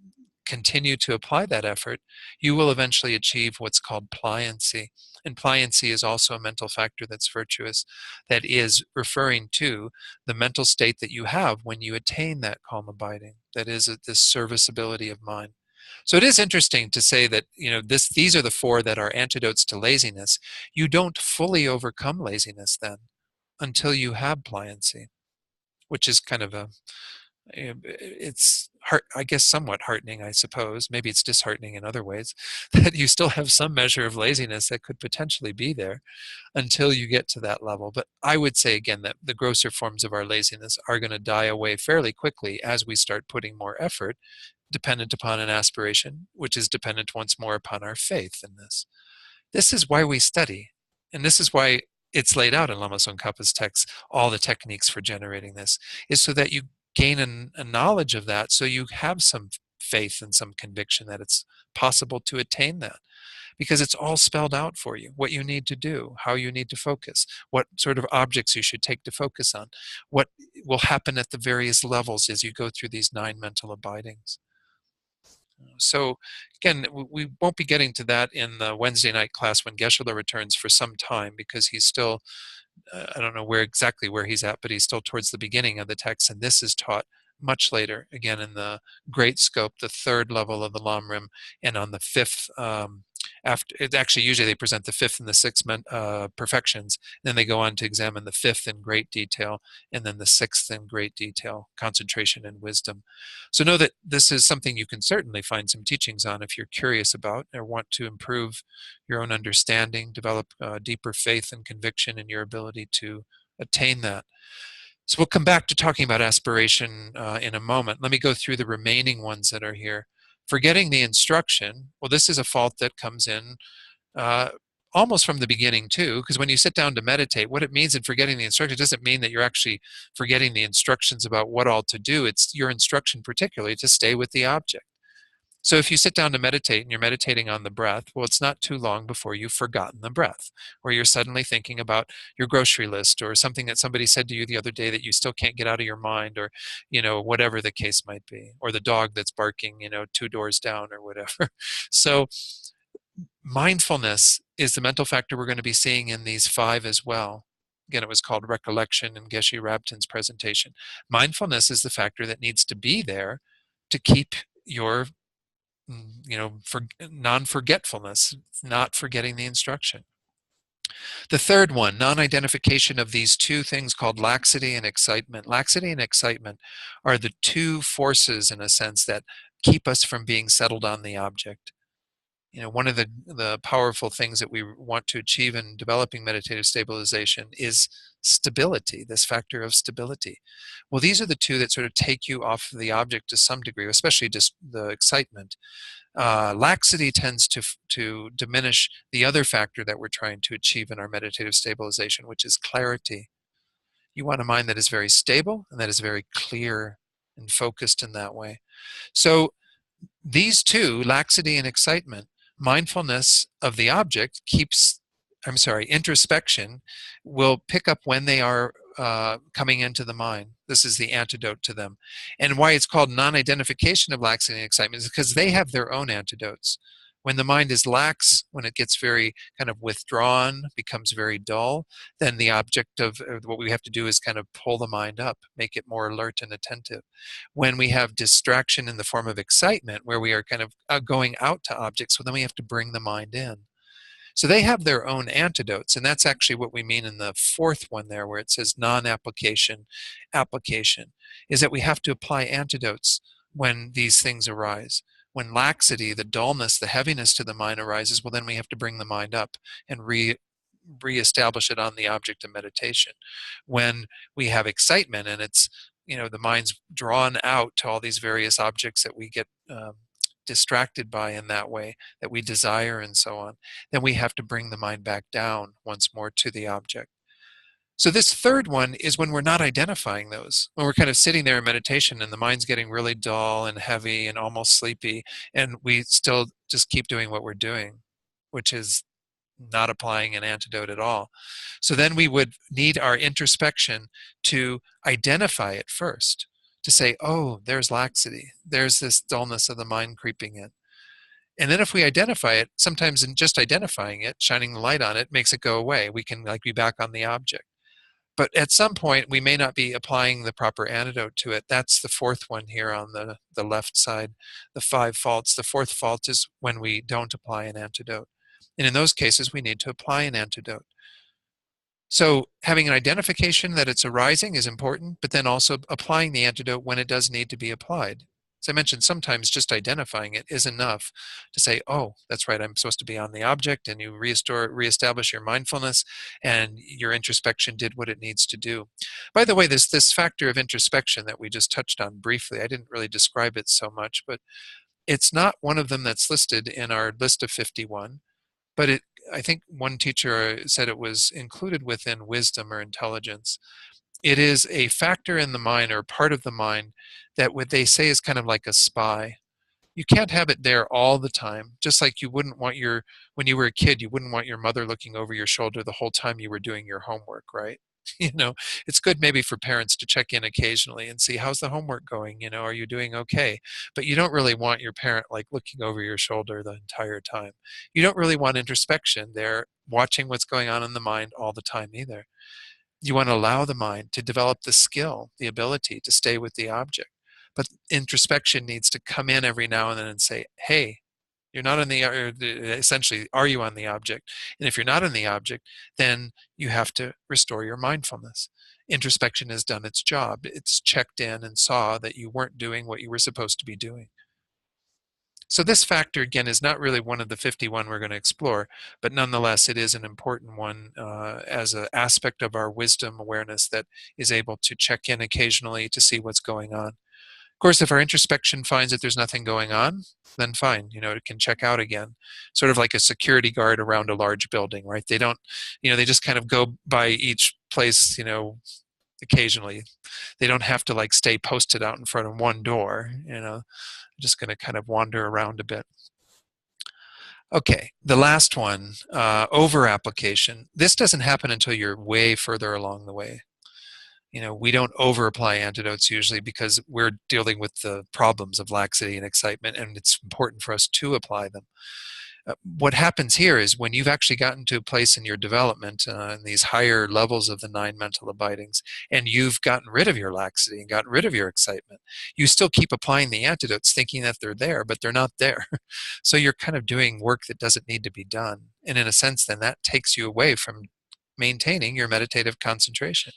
continue to apply that effort, you will eventually achieve what's called pliancy. And pliancy is also a mental factor that's virtuous, that is referring to the mental state that you have when you attain that calm abiding, that is this serviceability of mind. So it is interesting to say that, these are the 4 that are antidotes to laziness. You don't fully overcome laziness then until you have pliancy, which is kind of it's I guess somewhat heartening, I suppose. Maybe it's disheartening in other ways, that you still have some measure of laziness that could potentially be there until you get to that level. But I would say again that the grosser forms of our laziness are going to die away fairly quickly as we start putting more effort, dependent upon an aspiration, which is dependent once more upon our faith in this. This is why we study, and this is why it's laid out in Lama Tsongkhapa's text, all the techniques for generating this, is so that you gain a knowledge of that, so you have some faith and some conviction that it's possible to attain that. Because it's all spelled out for you, what you need to do, how you need to focus, what sort of objects you should take to focus on, what will happen at the various levels as you go through these 9 mental abidings. So again, we won't be getting to that in the Wednesday night class when Geshe-la returns for some time, because he's still, I don't know exactly where he's at, but he's still towards the beginning of the text, and this is taught much later, again in the Great Scope, the 3rd level of the Lamrim, and on the 5th, after it actually usually they present the 5th and the 6th perfections, then they go on to examine the 5th in great detail, and then the 6th in great detail, concentration and wisdom. So know that this is something you can certainly find some teachings on if you're curious about or want to improve your own understanding, develop deeper faith and conviction in your ability to attain that. So we'll come back to talking about aspiration in a moment. Let me go through the remaining ones that are here. Forgetting the instruction, well, this is a fault that comes in almost from the beginning too, because when you sit down to meditate, what it means in forgetting the instruction doesn't mean that you're actually forgetting the instructions about what all to do. It's your instruction particularly to stay with the object. So if you sit down to meditate and you're meditating on the breath, well, it's not too long before you've forgotten the breath, or you're suddenly thinking about your grocery list or something that somebody said to you the other day that you still can't get out of your mind, or, whatever the case might be, or the dog that's barking, 2 doors down or whatever. So mindfulness is the mental factor we're going to be seeing in these 5 as well. Again, it was called recollection in Geshe Rabtin's presentation. Mindfulness is the factor that needs to be there to keep your for non-forgetfulness, not forgetting the instruction. The 3rd one, non-identification of these 2 things called laxity and excitement. Laxity and excitement are the 2 forces, in a sense, that keep us from being settled on the object. One of the powerful things that we want to achieve in developing meditative stabilization is stability, this factor of stability. Well, these are the 2 that sort of take you off the object to some degree, especially just the excitement. Laxity tends to diminish the other factor that we're trying to achieve in our meditative stabilization, which is clarity. You want a mind that is very stable and that is very clear and focused in that way. So these 2, laxity and excitement, mindfulness of the object introspection will pick up when they are coming into the mind. This is the antidote to them. And why it's called non-identification of laxity and excitement is because they have their own antidotes. When the mind is lax, when it gets very kind of withdrawn, becomes very dull, then the object of what we have to do is kind of pull the mind up, make it more alert and attentive. When we have distraction in the form of excitement, where we are kind of going out to objects, well, then we have to bring the mind in. So they have their own antidotes, and that's actually what we mean in the fourth one there, where it says non-application, application, is that we have to apply antidotes when these things arise. When laxity, the dullness, the heaviness to the mind arises, well, then we have to bring the mind up and reestablish it on the object of meditation. When we have excitement and it's, the mind's drawn out to all these various objects that we get distracted by in that way, that we desire and so on, then we have to bring the mind back down once more to the object. So this third one is when we're not identifying those, when we're kind of sitting there in meditation and the mind's getting really dull and heavy and almost sleepy, and we still just keep doing what we're doing, which is not applying an antidote at all. So then we would need our introspection to identify it first, to say, oh, there's laxity, there's this dullness of the mind creeping in. And then if we identify it, sometimes in just identifying it, shining the light on it, makes it go away. We can be back on the object. But at some point, we may not be applying the proper antidote to it. That's the fourth one here on the left side, the 5 faults. The fourth fault is when we don't apply an antidote. And in those cases, we need to apply an antidote. So having an identification that it's arising is important, but then also applying the antidote when it does need to be applied. As I mentioned, sometimes just identifying it is enough to say, oh, that's right, I'm supposed to be on the object, and you reestablish your mindfulness, and your introspection did what it needs to do. By the way, this factor of introspection that we just touched on briefly, I didn't really describe it so much, but it's not one of them that's listed in our list of 51. But I think one teacher said it was included within wisdom or intelligence. It is a factor in the mind, or part of the mind, that what they say is kind of like a spy. You can't have it there all the time, just like you wouldn't want when you were a kid, you wouldn't want your mother looking over your shoulder the whole time you were doing your homework, right? You know, it's good maybe for parents to check in occasionally and see, how's the homework going? Are you doing okay? But you don't really want your parent looking over your shoulder the entire time. You don't really want introspection there, watching what's going on in the mind all the time either. You want to allow the mind to develop the skill, the ability to stay with the object. But introspection needs to come in every now and then and say, hey, you're not on essentially, are you on the object? And if you're not on the object, then you have to restore your mindfulness. Introspection has done its job. It's checked in and saw that you weren't doing what you were supposed to be doing. So this factor, again, is not really one of the 51 we're going to explore, but nonetheless, it is an important one as an aspect of our wisdom awareness that is able to check in occasionally to see what's going on. Of course, if our introspection finds that there's nothing going on, then fine, it can check out again. Sort of like a security guard around a large building, right? They don't, they just kind of go by each place, occasionally. They don't have to stay posted out in front of one door, just going to kind of wander around a bit. Okay, the last one, over application. This doesn't happen until you're way further along the way. We don't over apply antidotes usually because we're dealing with the problems of laxity and excitement, and it's important for us to apply them. What happens here is when you've actually gotten to a place in your development in these higher levels of the 9 mental abidings, and you've gotten rid of your laxity and gotten rid of your excitement, you still keep applying the antidotes thinking that they're there, but they're not there. So you're kind of doing work that doesn't need to be done. And in a sense, then that takes you away from maintaining your meditative concentration.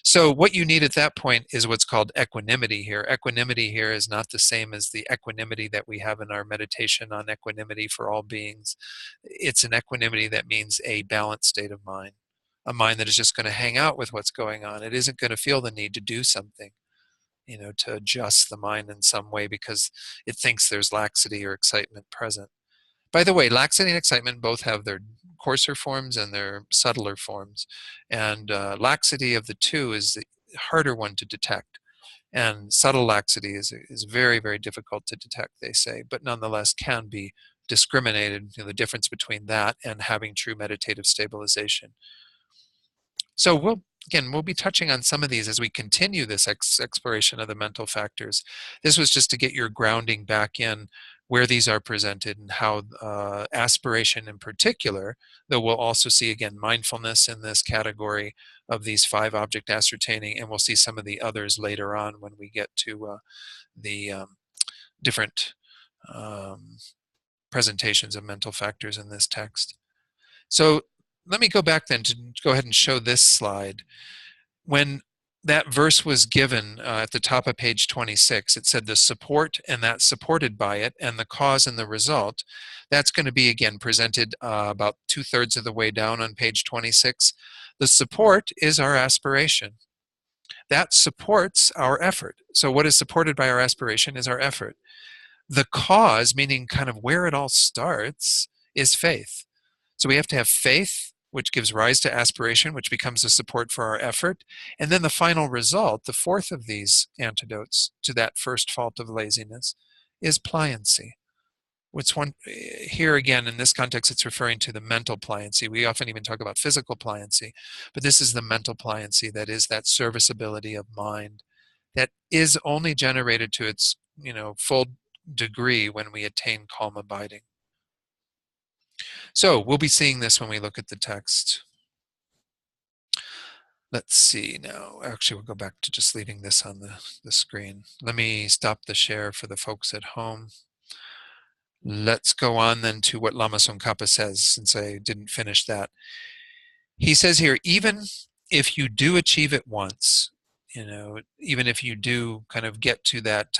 So what you need at that point is what's called equanimity here. Equanimity here is not the same as the equanimity that we have in our meditation on equanimity for all beings. It's an equanimity that means a balanced state of mind, a mind that is just going to hang out with what's going on. It isn't going to feel the need to do something, to adjust the mind in some way because it thinks there's laxity or excitement present. By the way, laxity and excitement both have their coarser forms and their subtler forms. And laxity of the two is the harder one to detect. And subtle laxity is very, very difficult to detect, they say, but nonetheless can be discriminated, the difference between that and having true meditative stabilization. So we'll be touching on some of these as we continue this exploration of the mental factors. This was just to get your grounding back in where these are presented and how aspiration in particular, though we'll also see again mindfulness in this category of these 5 object ascertaining, and we'll see some of the others later on when we get to the different um, presentations of mental factors in this text. So let me go back then to go ahead and show this slide. When that verse was given at the top of page 26, it said the support and that supported by it and the cause and the result. That's going to be again presented about 2/3 of the way down on page 26. The support is our aspiration. That supports our effort. So what is supported by our aspiration is our effort. The cause, meaning kind of where it all starts, is faith. So we have to have faith, which gives rise to aspiration, which becomes a support for our effort. And then the final result, the fourth of these antidotes to that first fault of laziness, is pliancy. What's one here again in this context, it's referring to the mental pliancy. We often even talk about physical pliancy, but this is the mental pliancy, that is that serviceability of mind that is only generated to its full degree when we attain calm abiding. So we'll be seeing this when we look at the text. Let's see now. Actually, we'll go back to just leaving this on the screen. Let me stop the share for the folks at home. Let's go on then to what Lama Tsongkhapa says, since I didn't finish that. He says here, even if you do achieve it once, even if you do kind of get to that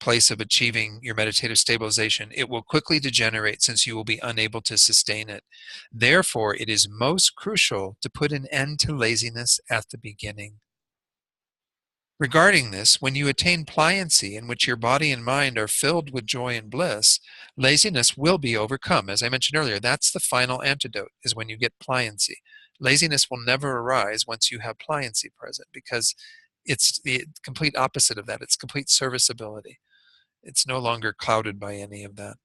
place of achieving your meditative stabilization, it will quickly degenerate since you will be unable to sustain it. Therefore, it is most crucial to put an end to laziness at the beginning. Regarding this, when you attain pliancy in which your body and mind are filled with joy and bliss, laziness will be overcome. As I mentioned earlier, that's the final antidote, is when you get pliancy. Laziness will never arise once you have pliancy present, because it's the complete opposite of that. It's complete serviceability. It's no longer clouded by any of that.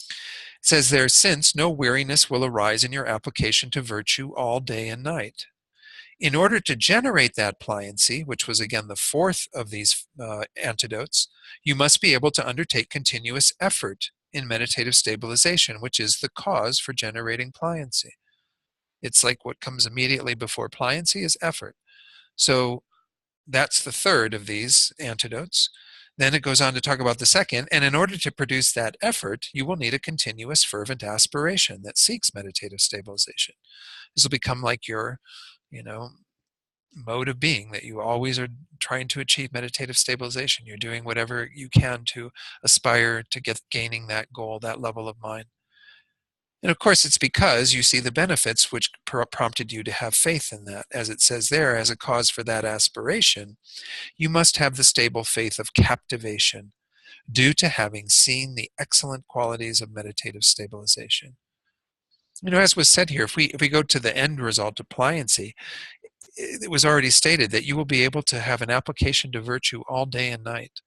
It says there, since no weariness will arise in your application to virtue all day and night. In order to generate that pliancy, which was again the fourth of these antidotes, you must be able to undertake continuous effort in meditative stabilization, which is the cause for generating pliancy. It's like what comes immediately before pliancy is effort. So that's the third of these antidotes. Then it goes on to talk about the second, and in order to produce that effort, you will need a continuous fervent aspiration that seeks meditative stabilization. This will become like your mode of being, that you always are trying to achieve meditative stabilization. You're doing whatever you can to aspire to gaining that goal, that level of mind. And of course, it's because you see the benefits which prompted you to have faith in that. As it says there, as a cause for that aspiration, you must have the stable faith of captivation due to having seen the excellent qualities of meditative stabilization. As was said here, if we go to the end result of pliancy, it was already stated that you will be able to have an application to virtue all day and night.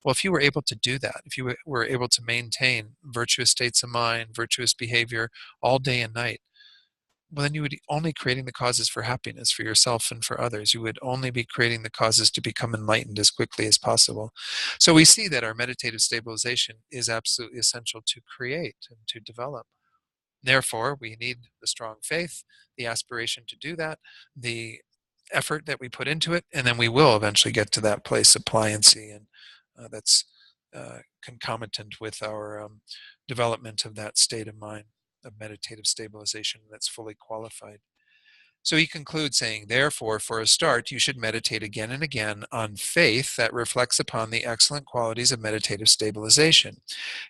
Well, if you were able to do that, if you were able to maintain virtuous states of mind, virtuous behavior all day and night, well, then you would only creating the causes for happiness for yourself and for others. You would only be creating the causes to become enlightened as quickly as possible. So we see that our meditative stabilization is absolutely essential to create and to develop. Therefore, we need the strong faith, the aspiration to do that, the effort that we put into it, and then we will eventually get to that place of pliancy, and that's concomitant with our development of that state of mind of meditative stabilization that's fully qualified. So he concludes saying, therefore, for a start, you should meditate again and again on faith that reflects upon the excellent qualities of meditative stabilization.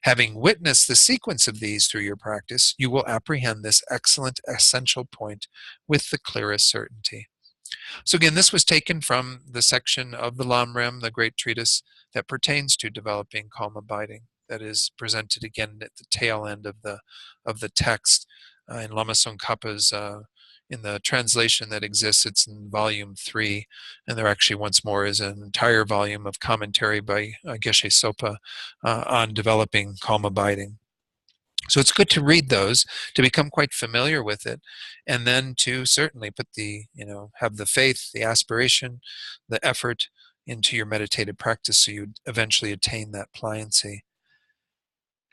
Having witnessed the sequence of these through your practice, you will apprehend this excellent essential point with the clearest certainty. So again, this was taken from the section of the Lamrim, the great treatise that pertains to developing calm abiding, that is presented again at the tail end of the text in Lama Tsongkhapa's in the translation that exists. It's in volume 3, and there actually once more is an entire volume of commentary by Geshe Sopa on developing calm abiding. So it's good to read those, to become quite familiar with it, and then to certainly put have the faith, the aspiration, the effort into your meditative practice so you eventually attain that pliancy.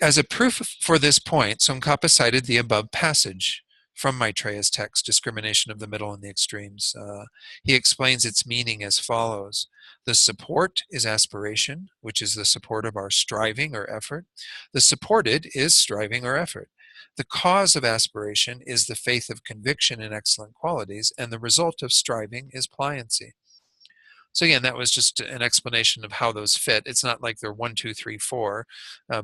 As a proof for this point, Tsongkhapa cited the above passage from Maitreya's text, Discrimination of the Middle and the Extremes. He explains its meaning as follows. The support is aspiration, which is the support of our striving or effort. The supported is striving or effort. The cause of aspiration is the faith of conviction in excellent qualities, and the result of striving is pliancy. So again, that was just an explanation of how those fit. It's not like they're 1, 2, 3, 4,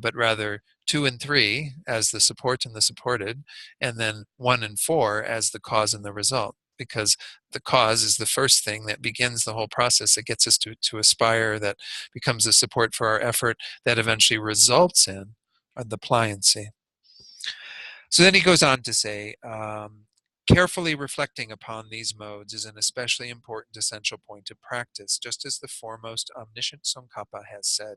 but rather 2 and 3 as the support and the supported, and then 1 and 4 as the cause and the result. Because the cause is the first thing that begins the whole process. It gets us to aspire, that becomes the support for our effort, that eventually results in the pliancy. So then he goes on to say, carefully reflecting upon these modes is an especially important essential point of practice, just as the foremost omniscient Tsongkhapa has said.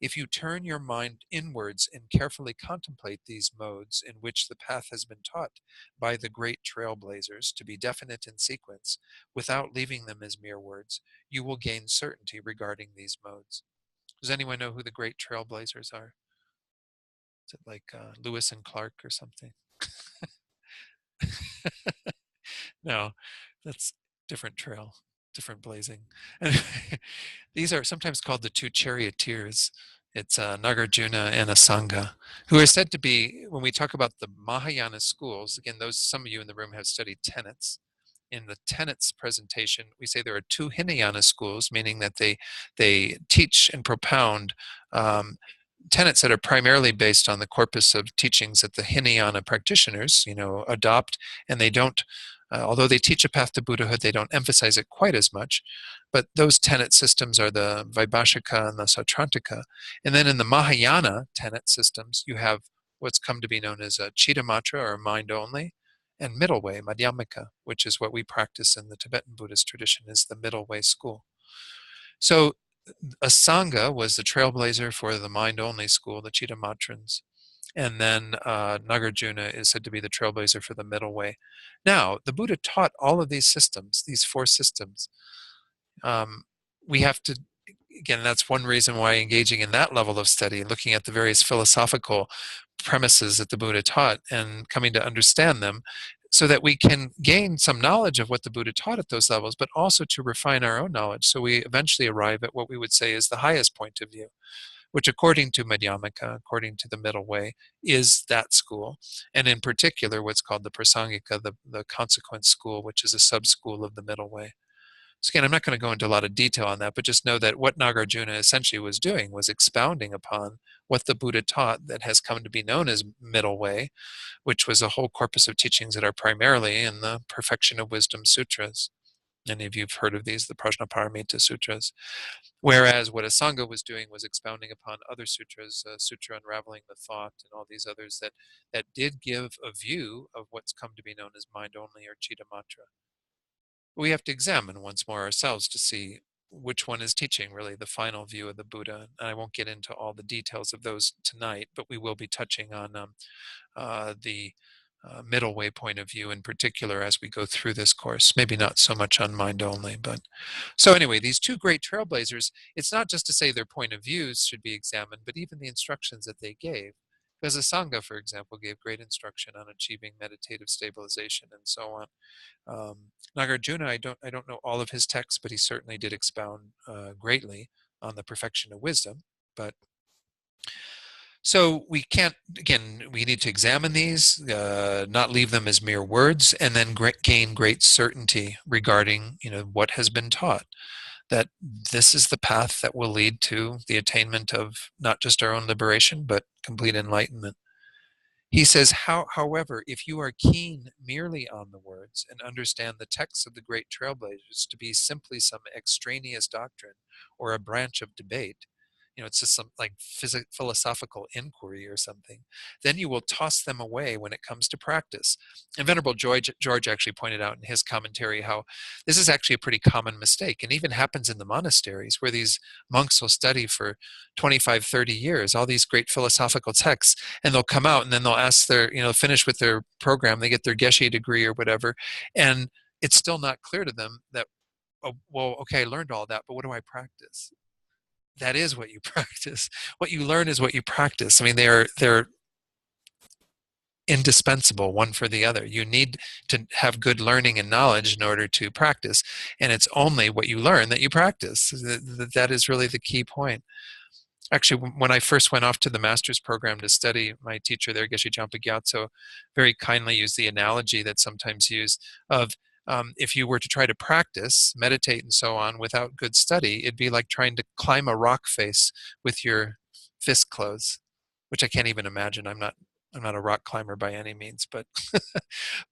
If you turn your mind inwards and carefully contemplate these modes in which the path has been taught by the great trailblazers to be definite in sequence, without leaving them as mere words, you will gain certainty regarding these modes. Does anyone know who the great trailblazers are? Is it like Lewis and Clark or something? No, that's different trail, different blazing. These are sometimes called the two charioteers. It's Nagarjuna and Asanga, who are said to be, when we talk about the Mahayana schools, again, those some of you in the room have studied tenets. In the tenets presentation, we say there are two Hinayana schools, meaning that they teach and propound tenets that are primarily based on the corpus of teachings that the Hinayana practitioners, adopt, and they don't, although they teach a path to Buddhahood, they don't emphasize it quite as much. But those tenet systems are the Vaibhashika and the Sautrantika. And then in the Mahayana tenet systems, you have what's come to be known as a Chittamatra, or mind only, and middle way, Madhyamaka, which is what we practice in the Tibetan Buddhist tradition, is the middle way school. So Asanga was the trailblazer for the mind-only school, the Chittamatrans. And then Nagarjuna is said to be the trailblazer for the middle way. Now, the Buddha taught all of these systems, these 4 systems. We have to, again, that's one reason why engaging in that level of study, looking at the various philosophical premises that the Buddha taught and coming to understand them, so that we can gain some knowledge of what the Buddha taught at those levels, but also to refine our own knowledge, so we eventually arrive at what we would say is the highest point of view, which according to Madhyamaka, according to the middle way, is that school. And in particular, what's called the Prasangika, the consequent school, which is a sub-school of the middle way. So again, I'm not going to go into a lot of detail on that, but just know that what Nagarjuna essentially was doing was expounding upon what the Buddha taught that has come to be known as middle way, which was a whole corpus of teachings that are primarily in the Perfection of Wisdom Sutras. Many of you have heard of these, the Prajnaparamita Sutras. Whereas what Asanga was doing was expounding upon other sutras, Sutra Unraveling the Thought, and all these others that did give a view of what's come to be known as mind only or Chittamatra. We have to examine once more ourselves to see which one is teaching really the final view of the Buddha. And I won't get into all the details of those tonight, but we will be touching on the middle way point of view in particular as we go through this course. Maybe not so much on mind only, but so anyway, these 2 great trailblazers, it's not just to say their point of views should be examined, but even the instructions that they gave. Because Asanga, for example, gave great instruction on achieving meditative stabilization and so on. Nagarjuna, I don't know all of his texts, but he certainly did expound greatly on the perfection of wisdom. But so we can't, again, we need to examine these, not leave them as mere words, and then gain great certainty regarding, what has been taught. That this is the path that will lead to the attainment of not just our own liberation, but complete enlightenment. He says, however, if you are keen merely on the words and understand the texts of the great trailblazers to be simply some extraneous doctrine or a branch of debate, it's just some like philosophical inquiry or something, then you will toss them away when it comes to practice. And Venerable George actually pointed out in his commentary how this is actually a pretty common mistake, and even happens in the monasteries where these monks will study for 25, 30 years, all these great philosophical texts, and they'll come out and then they'll ask finish with their program, they get their Geshe degree or whatever, and it's still not clear to them that, oh, well, okay, I learned all that, but what do I practice? that is what you practice. What you learn is what you practice. I mean, they're indispensable one for the other. You need to have good learning and knowledge in order to practice, and it's only what you learn that you practice. That is really the key point. Actually, when I first went off to the master's program to study, my teacher there, Geshe Jampa Gyatso, very kindly used the analogy that's sometimes used of if you were to try to practice, meditate, and so on without good study, it'd be like trying to climb a rock face with your fist closed, which I can't even imagine. I'm not a rock climber by any means, but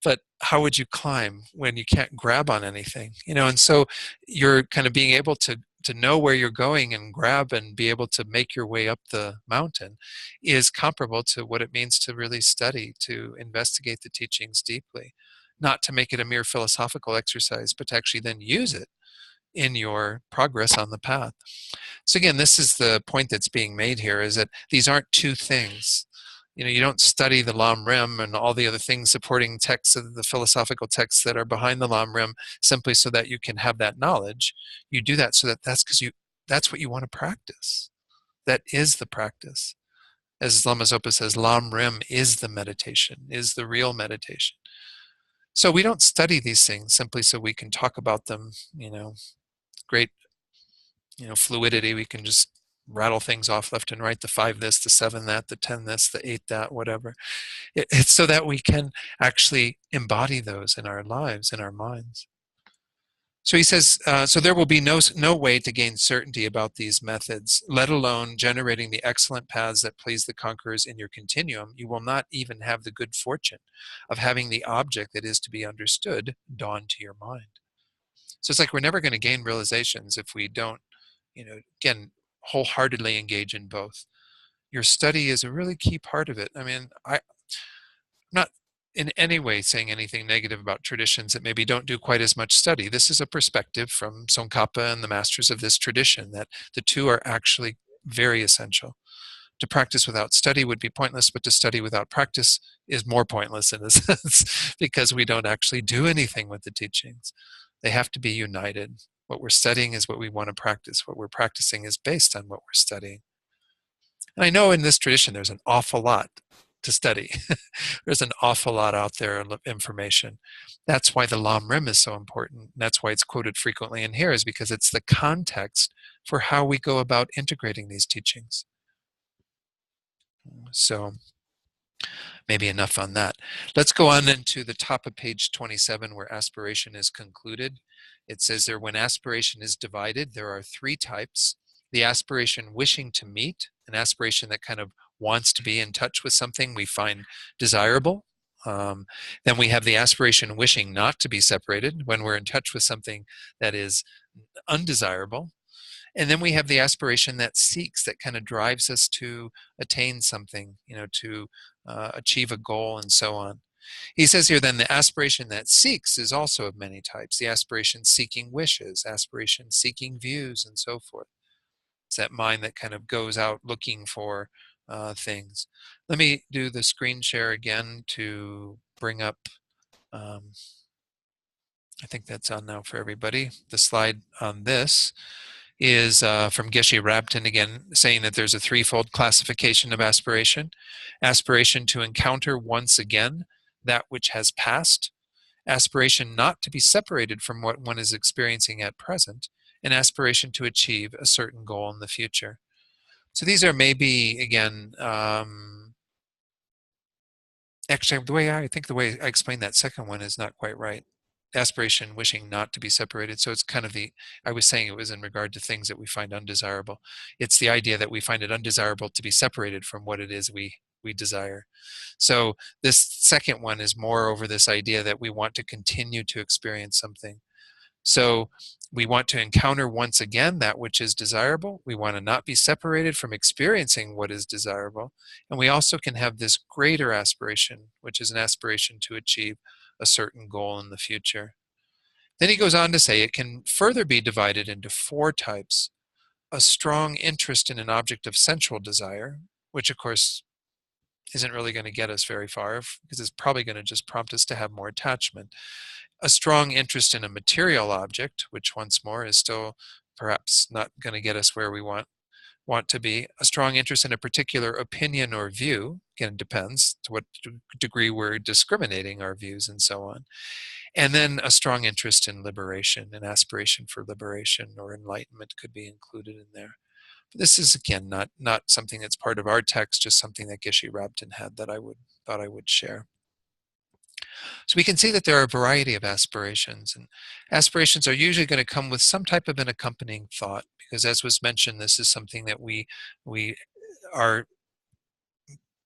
but how would you climb when you can't grab on anything? And so you're kind of being able to know where you're going and grab and be able to make your way up the mountain is comparable to what it means to really study, to investigate the teachings deeply, not to make it a mere philosophical exercise, but to actually then use it in your progress on the path. So again, this is the point that's being made here, is that these aren't two things. You don't study the Lam Rim and all the other things, supporting texts of the philosophical texts that are behind the Lam Rim simply so that you can have that knowledge. You do that so that's what you want to practice. That is the practice. As Lama Zopa says, Lam Rim is the meditation, is the real meditation. So we don't study these things simply so we can talk about them, great, fluidity. We can just rattle things off left and right, the 5 this, the 7 that, the 10 this, the 8 that, whatever. It's so that we can actually embody those in our lives, in our minds. So he says, so there will be no way to gain certainty about these methods, let alone generating the excellent paths that please the conquerors in your continuum. You will not even have the good fortune of having the object that is to be understood dawn to your mind. So it's like we're never going to gain realizations if we don't, again, wholeheartedly engage in both. Your study is a really key part of it. I mean, I'm not in any way saying anything negative about traditions that maybe don't do quite as much study. This is a perspective from Tsongkhapa and the masters of this tradition that the two are actually very essential. To practice without study would be pointless, but to study without practice is more pointless in a sense because we don't actually do anything with the teachings. They have to be united. What we're studying is what we want to practice. What we're practicing is based on what we're studying. And I know in this tradition there's an awful lot to study. There's an awful lot out there of information. That's why the Lam Rim is so important. That's why it's quoted frequently in here, is because it's the context for how we go about integrating these teachings. So maybe enough on that. Let's go on into the top of page 27 where aspiration is concluded. It says there, when aspiration is divided, there are 3 types. The aspiration wishing to meet, an aspiration that kind of wants to be in touch with something we find desirable. Then we have the aspiration wishing not to be separated, when we're in touch with something that is undesirable. And then we have the aspiration that seeks, that kind of drives us to attain something, to achieve a goal and so on. He says here then the aspiration that seeks is also of many types. The aspiration seeking wishes, aspiration seeking views, and so forth. It's that mind that kind of goes out looking for things. Let me do the screen share again to bring up, I think that's on now for everybody. The slide on this is from Geshe Rabten again, saying that there's a 3-fold classification of aspiration. Aspiration to encounter once again that which has passed, aspiration not to be separated from what one is experiencing at present, and aspiration to achieve a certain goal in the future. So these are maybe, again, actually, the way I explained that second one is not quite right. Aspiration wishing not to be separated. So it's kind of I was saying it was in regard to things that we find undesirable. It's the idea that we find it undesirable to be separated from what it is we desire. So this second one is more over this idea that we want to continue to experience something. So we want to encounter once again that which is desirable. We want to not be separated from experiencing what is desirable. And we also can have this greater aspiration, which is an aspiration to achieve a certain goal in the future. Then he goes on to say it can further be divided into 4 types. A strong interest in an object of sensual desire, which of course isn't really going to get us very far because it's probably going to just prompt us to have more attachment. A strong interest in a material object, which once more is still perhaps not going to get us where we want. want to be, a strong interest in a particular opinion or view. Again, it depends to what degree we're discriminating our views and so on. And then a strong interest in liberation, an aspiration for liberation or enlightenment could be included in there. But this is, again, not something that's part of our text, just something that Geshe Rabten had that thought I would share. So we can see that there are a variety of aspirations, and aspirations are usually going to come with some type of an accompanying thought, because as was mentioned, this is something that we are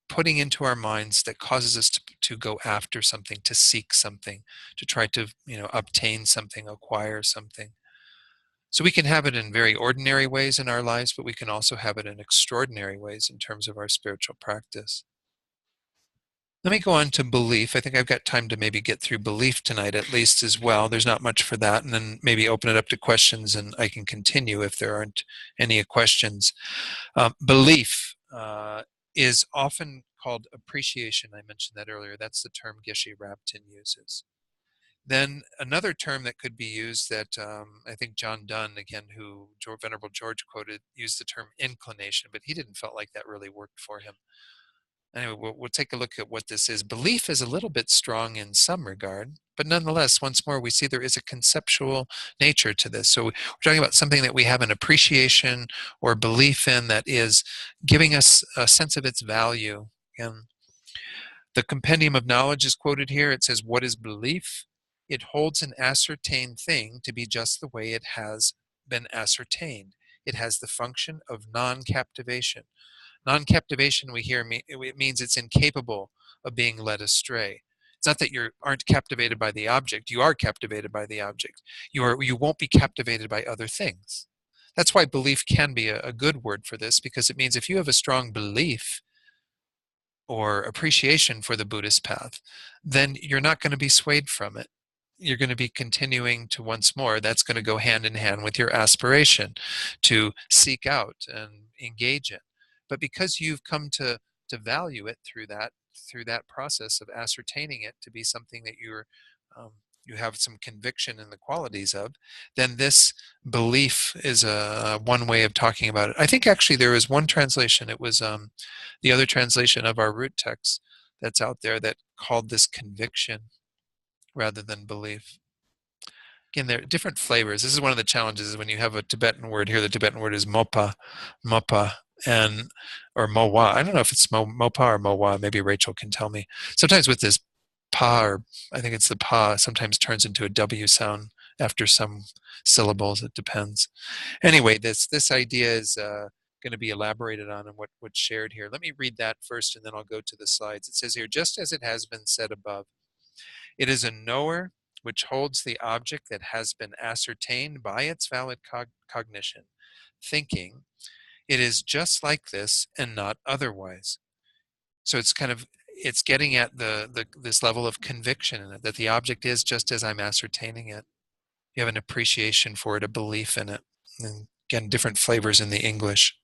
putting into our minds that causes us to go after something, to seek something, to try to obtain something, acquire something. So we can have it in very ordinary ways in our lives, but we can also have it in extraordinary ways in terms of our spiritual practice. Let me go on to belief. I think I've got time to maybe get through belief tonight at least as well. There's not much for that. And then maybe open it up to questions and I can continue if there aren't any questions. Belief is often called appreciation. I mentioned that earlier. That's the term Geshe Rabten uses. Then another term that could be used that I think John Donne, again, who Venerable George quoted, used the term inclination, but he didn't felt like that really worked for him. Anyway, we'll take a look at what this is. Belief is a little bit strong in some regard, but nonetheless, once more, we see there is a conceptual nature to this. So we're talking about something that we have an appreciation or belief in that is giving us a sense of its value. And the Compendium of Knowledge is quoted here. It says, "What is belief? It holds an ascertained thing to be just the way it has been ascertained. It has the function of non-captivation." Non-captivation, we hear, it means it's incapable of being led astray. It's not that you aren't captivated by the object. You are captivated by the object. You won't be captivated by other things. That's why belief can be a good word for this, because it means if you have a strong belief or appreciation for the Buddhist path, then you're not going to be swayed from it. You're going to be continuing to, once more, that's going to go hand in hand with your aspiration to seek out and engage in. But because you've come to value it through that process of ascertaining it to be something that you have some conviction in the qualities of, then this belief is one way of talking about it. I think actually there is one translation. It was the other translation of our root text that's out there that called this conviction rather than belief. Again, there are different flavors. This is one of the challenges is when you have a Tibetan word here. The Tibetan word is mopa, or mowa. I don't know if it's mopa or mowa. Maybe Rachel can tell me. Sometimes with this pa, or I think it's the pa, sometimes turns into a W sound after some syllables. It depends. Anyway, this idea is going to be elaborated on and what's shared here. Let me read that first, and then I'll go to the slides. It says here, just as it has been said above, it is a knower which holds the object that has been ascertained by its valid cognition, thinking, it is just like this and not otherwise. So it's getting at this level of conviction in it, that the object is just as I'm ascertaining it. You have an appreciation for it, a belief in it. And again, different flavors in the English.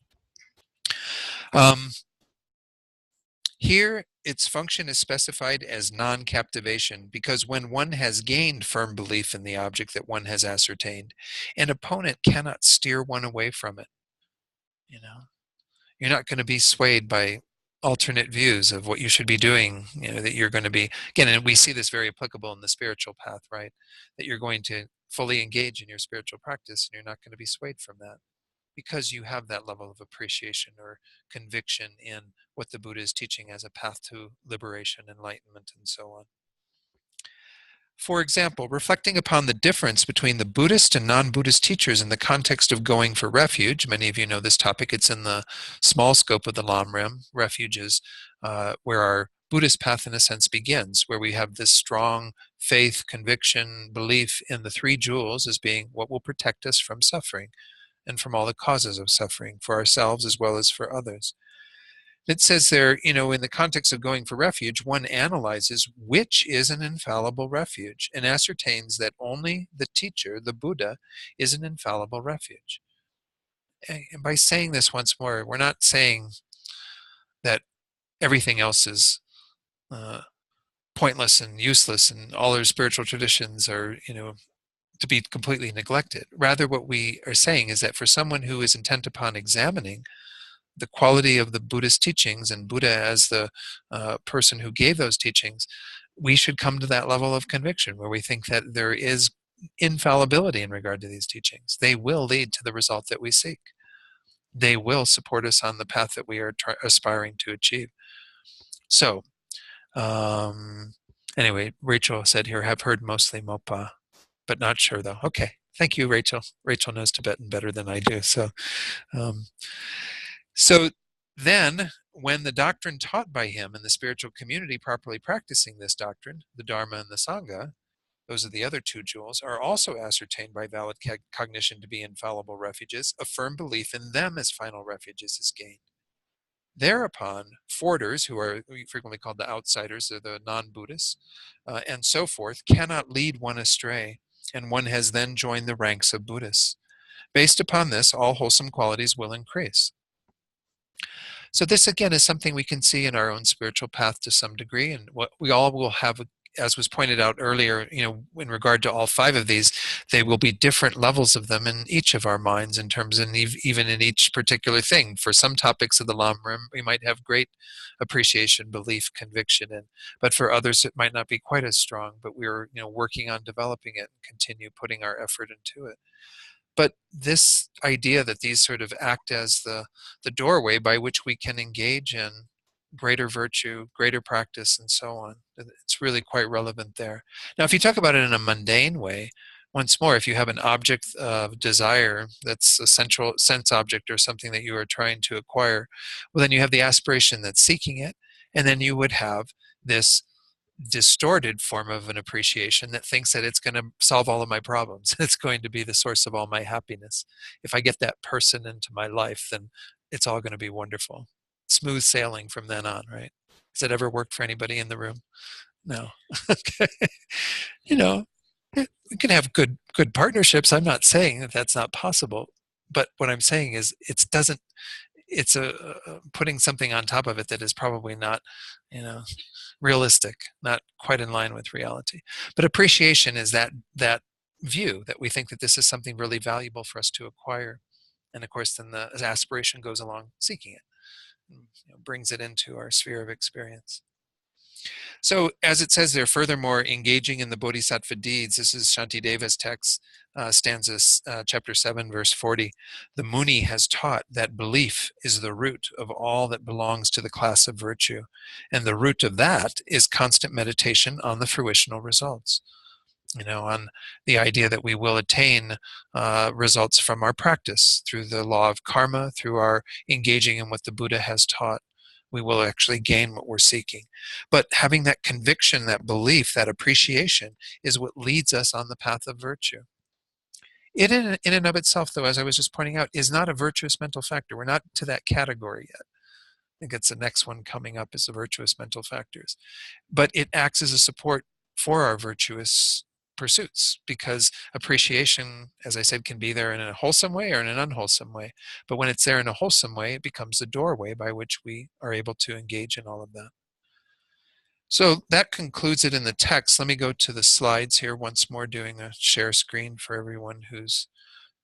Here, its function is specified as non-captivation because when one has gained firm belief in the object that one has ascertained, an opponent cannot steer one away from it. You're not going to be swayed by alternate views of what you should be doing, that you're going to be, again, and we see this very applicable in the spiritual path, right? That you're going to fully engage in your spiritual practice and you're not going to be swayed from that, because you have that level of appreciation or conviction in what the Buddha is teaching as a path to liberation, enlightenment, and so on. For example, reflecting upon the difference between the Buddhist and non-Buddhist teachers in the context of going for refuge, many of you know this topic, it's in the small scope of the Lamrim. Refuge is where our Buddhist path, in a sense, begins, where we have this strong faith, conviction, belief in the three jewels as being what will protect us from suffering and from all the causes of suffering for ourselves as well as for others. It says there, in the context of going for refuge, one analyzes which is an infallible refuge and ascertains that only the teacher, the Buddha, is an infallible refuge. And by saying this once more, we're not saying that everything else is pointless and useless and all our spiritual traditions are, to be completely neglected. Rather, what we are saying is that for someone who is intent upon examining the quality of the Buddhist teachings and Buddha as the person who gave those teachings, we should come to that level of conviction where we think that there is infallibility in regard to these teachings. They will lead to the result that we seek. They will support us on the path that we are aspiring to achieve. So, anyway, Rachel said here, have heard mostly Mopa, but not sure though. Okay, thank you, Rachel. Rachel knows Tibetan better than I do. Um, so then, when the doctrine taught by him and the spiritual community properly practicing this doctrine, the Dharma and the Sangha, those are the other two jewels, are also ascertained by valid cognition to be infallible refuges, a firm belief in them as final refuges is gained. Thereupon, Forders, who are frequently called the outsiders, or the non-Buddhists, and so forth, cannot lead one astray, and one has then joined the ranks of Buddhists. Based upon this, all wholesome qualities will increase. So this, again, is something we can see in our own spiritual path to some degree, and what we all will have, as was pointed out earlier, in regard to all five of these, they will be different levels of them in each of our minds in terms of even in each particular thing. For some topics of the Lamrim, we might have great appreciation, belief, conviction in, but for others it might not be quite as strong, but we're working on developing it and continue putting our effort into it. But this idea that these sort of act as the doorway by which we can engage in greater virtue, greater practice, and so on, it's really quite relevant there. Now, if you talk about it in a mundane way, once more, if you have an object of desire that's a central sense object or something that you are trying to acquire, well, then you have the aspiration that's seeking it, and then you would have this distorted form of an appreciation that thinks that it's going to solve all of my problems. It's going to be the source of all my happiness. If I get that person into my life, then it's all going to be wonderful. Smooth sailing from then on, right? Has it ever worked for anybody in the room? No. Okay. We can have good partnerships. I'm not saying that that's not possible, but what I'm saying is it's putting something on top of it that is probably not, realistic, not quite in line with reality. But appreciation is that view that we think that this is something really valuable for us to acquire, and of course then the aspiration goes along seeking it, and, brings it into our sphere of experience. So as it says there, furthermore, engaging in the bodhisattva deeds, this is Shantideva's text, stanzas, chapter 7, verse 40. The Muni has taught that belief is the root of all that belongs to the class of virtue, and the root of that is constant meditation on the fruitional results. On the idea that we will attain results from our practice through the law of karma, through our engaging in what the Buddha has taught. We will actually gain what we're seeking. But having that conviction, that belief, that appreciation is what leads us on the path of virtue. It in and of itself, though, as I was just pointing out, is not a virtuous mental factor. We're not to that category yet. I think it's the next one coming up is the virtuous mental factors. But it acts as a support for our virtuous pursuits, because appreciation, as I said, can be there in a wholesome way or in an unwholesome way. But when it's there in a wholesome way, it becomes a doorway by which we are able to engage in all of that. So that concludes it in the text. Let me go to the slides here once more, doing a share screen for everyone who's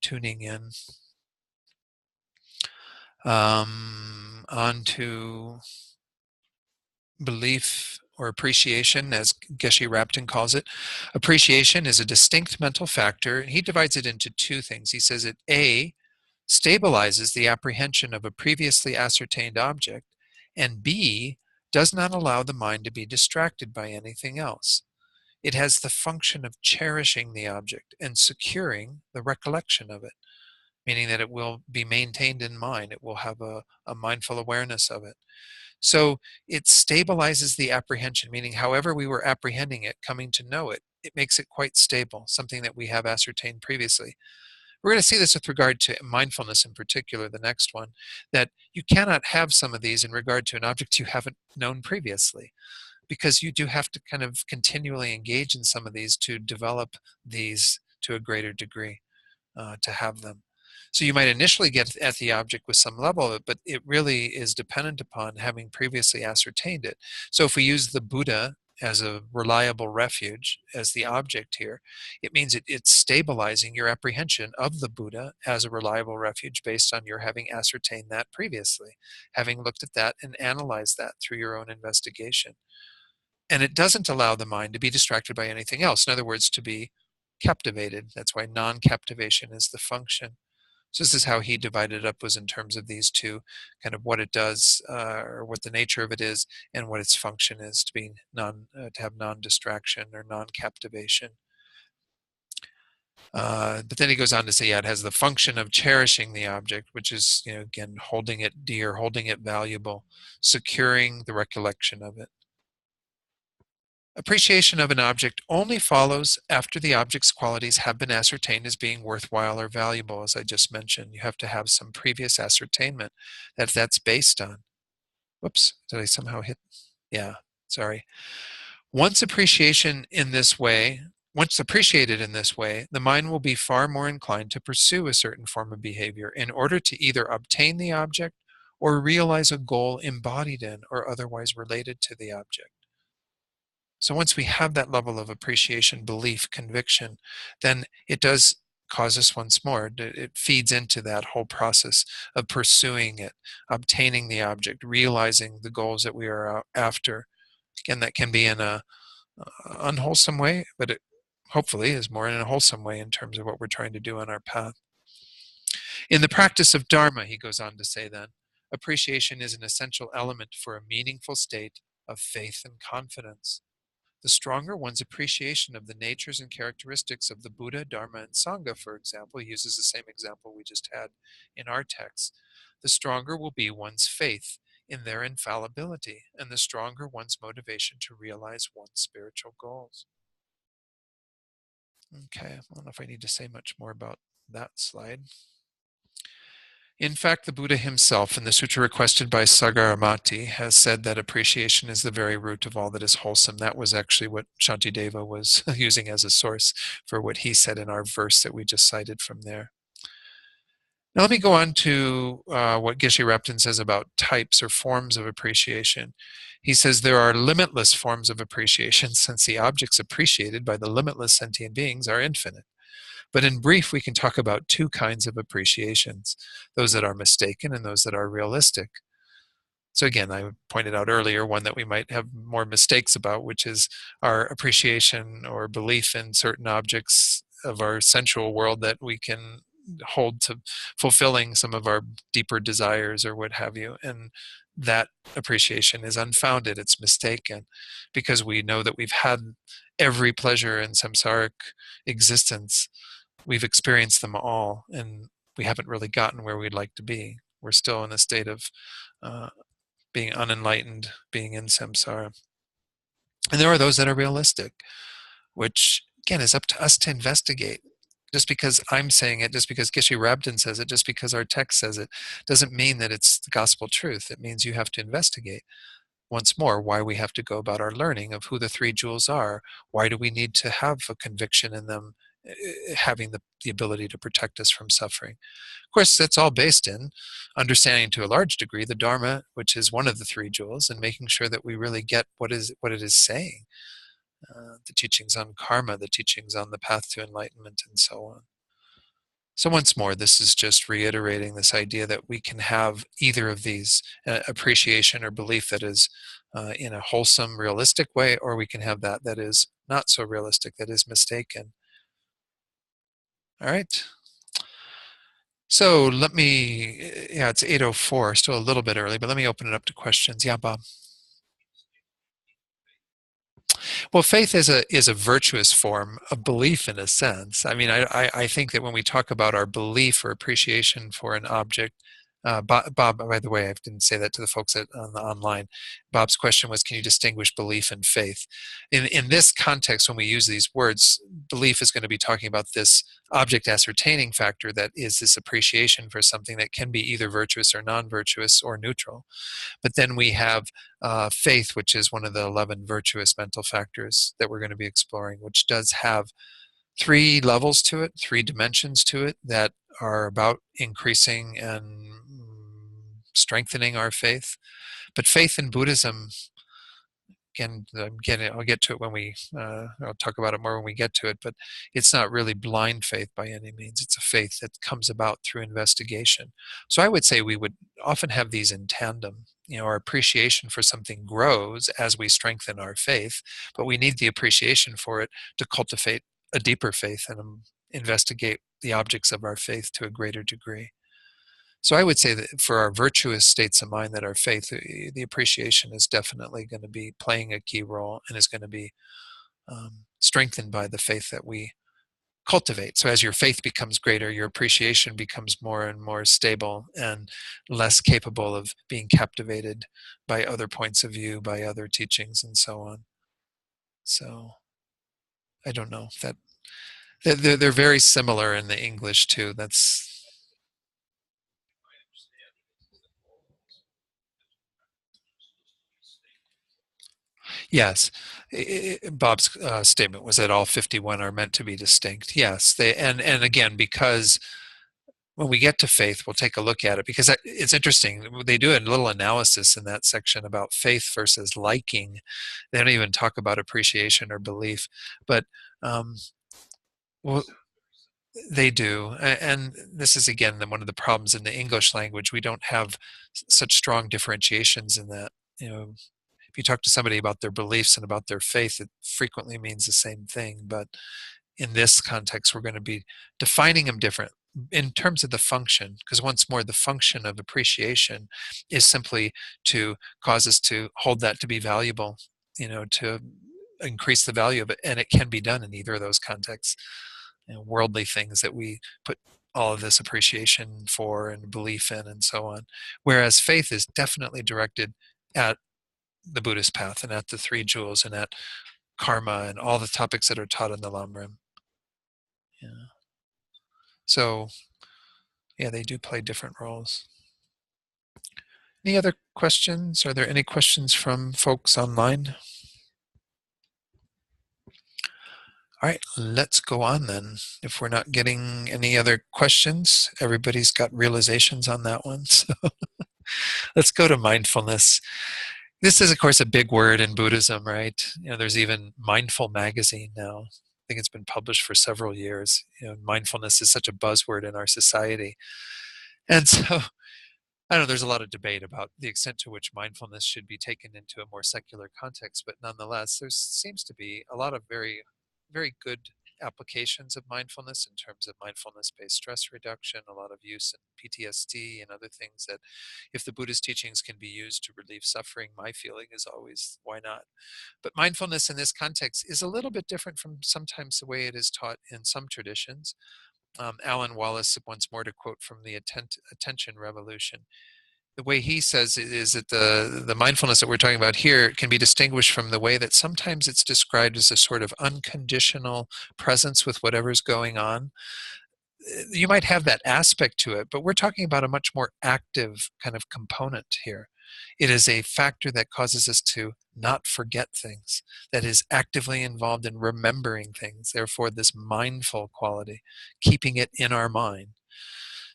tuning in. On to belief or appreciation, as Geshe Rapton calls it. Appreciation is a distinct mental factor, and he divides it into two things. He says it A, stabilizes the apprehension of a previously ascertained object, and B, does not allow the mind to be distracted by anything else. It has the function of cherishing the object and securing the recollection of it, meaning that it will be maintained in mind. It will have a mindful awareness of it. So it stabilizes the apprehension, meaning however we were apprehending it, coming to know it, it makes it quite stable, something that we have ascertained previously. We're going to see this with regard to mindfulness in particular, the next one, that you cannot have some of these in regard to an object you haven't known previously, because you do have to kind of continually engage in some of these to develop these to a greater degree, to have them. So you might initially get at the object with some level of it, but it really is dependent upon having previously ascertained it. So if we use the Buddha as a reliable refuge, as the object here, it means it's stabilizing your apprehension of the Buddha as a reliable refuge based on your having ascertained that previously, having looked at that and analyzed that through your own investigation. And it doesn't allow the mind to be distracted by anything else. In other words, to be captivated. That's why non-captivation is the function. So this is how he divided it up, was in terms of these two, kind of what it does, or what the nature of it is, and what its function is, to be to have non-distraction or non-captivation. But then he goes on to say, yeah, it has the function of cherishing the object, which is, again, holding it dear, holding it valuable, securing the recollection of it. Appreciation of an object only follows after the object's qualities have been ascertained as being worthwhile or valuable, as I just mentioned. You have to have some previous ascertainment that that's based on. Whoops, did I somehow hit? Yeah, sorry. Once appreciated in this way, the mind will be far more inclined to pursue a certain form of behavior in order to either obtain the object or realize a goal embodied in or otherwise related to the object. So once we have that level of appreciation, belief, conviction, then it does cause us once more. It feeds into that whole process of pursuing it, obtaining the object, realizing the goals that we are after. Again, that can be in a unwholesome way, but it hopefully is more in a wholesome way in terms of what we're trying to do on our path. In the practice of Dharma, he goes on to say then, appreciation is an essential element for a meaningful state of faith and confidence. The stronger one's appreciation of the natures and characteristics of the Buddha, Dharma, and Sangha, for example, he uses the same example we just had in our text, the stronger will be one's faith in their infallibility, and the stronger one's motivation to realize one's spiritual goals. Okay, I don't know if I need to say much more about that slide. In fact, the Buddha himself, in the sutra requested by Sagaramati, has said that appreciation is the very root of all that is wholesome. That was actually what Shantideva was using as a source for what he said in our verse that we just cited from there. Now let me go on to what Geshe Repton says about types or forms of appreciation. He says there are limitless forms of appreciation since the objects appreciated by the limitless sentient beings are infinite. But in brief, we can talk about two kinds of appreciations, those that are mistaken and those that are realistic. So again, I pointed out earlier one that we might have more mistakes about, which is our appreciation or belief in certain objects of our sensual world that we can hold to fulfilling some of our deeper desires or what have you. And that appreciation is unfounded, it's mistaken, because we know that we've had every pleasure in samsaric existence. We've experienced them all, and we haven't really gotten where we'd like to be. We're still in a state of being unenlightened, being in samsara. And there are those that are realistic, which, again, is up to us to investigate. Just because I'm saying it, just because Geshe Rabden says it, just because our text says it, doesn't mean that it's the gospel truth. It means you have to investigate. Once more, why we have to go about our learning of who the three jewels are. Why do we need to have a conviction in them, having the ability to protect us from suffering? Of course, that's all based in understanding to a large degree the Dharma, which is one of the three jewels, and making sure that we really get what it is saying. The teachings on karma, the teachings on the path to enlightenment, and so on. So once more, this is just reiterating this idea that we can have either of these, appreciation or belief that is in a wholesome, realistic way, or we can have that is not so realistic, that is mistaken. All right. So let me, yeah, it's 8:04, still a little bit early, but let me open it up to questions. Yeah, Bob. Well, faith is a virtuous form of belief in a sense. I mean, I think that when we talk about our belief or appreciation for an object, Bob, by the way, I didn't say that to the folks online. Bob's question was, can you distinguish belief and faith? In this context, when we use these words, belief is going to be talking about this object ascertaining factor that is this appreciation for something that can be either virtuous or non-virtuous or neutral. But then we have faith, which is one of the 11 virtuous mental factors that we're going to be exploring, which does have three levels to it, three dimensions to it that are about increasing and strengthening our faith. But faith in Buddhism again, I'll get to it when I'll talk about it more when we get to it, but it's not really blind faith by any means. It's a faith that comes about through investigation. So I would say we would often have these in tandem. Our appreciation for something grows as we strengthen our faith, but we need the appreciation for it to cultivate a deeper faith and investigate the objects of our faith to a greater degree. So I would say that for our virtuous states of mind, that our faith, the appreciation is definitely going to be playing a key role and is going to be strengthened by the faith that we cultivate. So as your faith becomes greater, your appreciation becomes more and more stable and less capable of being captivated by other points of view, by other teachings, and so on. So I don't know that they're very similar in the English too. That's yes. Bob's statement was that all 51 are meant to be distinct. Yes, and again, because when we get to faith, we'll take a look at it, because it's interesting. They do a little analysis in that section about faith versus liking. They don't even talk about appreciation or belief, but well, they do. And this is again one of the problems in the English language. We don't have such strong differentiations in that. If you talk to somebody about their beliefs and about their faith, it frequently means the same thing. But in this context, we're going to be defining them different in terms of the function, because once more, the function of appreciation is simply to cause us to hold that to be valuable, to increase the value of it. And it can be done in either of those contexts. Worldly things that we put all of this appreciation for and belief in and so on. Whereas faith is definitely directed at the Buddhist path and at the three jewels and at karma and all the topics that are taught in the Lamrim. Yeah. So, yeah, they do play different roles. Any other questions? Are there any questions from folks online? All right, let's go on then. If we're not getting any other questions, everybody's got realizations on that one. So let's go to mindfulness. This is, of course, a big word in Buddhism, right? There's even Mindful Magazine now. I think it's been published for several years. Mindfulness is such a buzzword in our society. And so, I don't know, there's a lot of debate about the extent to which mindfulness should be taken into a more secular context, but nonetheless, there seems to be a lot of very, very good applications of mindfulness in terms of mindfulness-based stress reduction, a lot of use in PTSD and other things that if the Buddhist teachings can be used to relieve suffering, my feeling is always, why not? But mindfulness in this context is a little bit different from sometimes the way it is taught in some traditions. Alan Wallace, once more to quote from the Attention Revolution, the way he says it is that the mindfulness that we're talking about here can be distinguished from the way that sometimes it's described as a sort of unconditional presence with whatever's going on. You might have that aspect to it, but we're talking about a much more active kind of component here. It is a factor that causes us to not forget things, that is actively involved in remembering things, therefore this mindful quality, keeping it in our mind.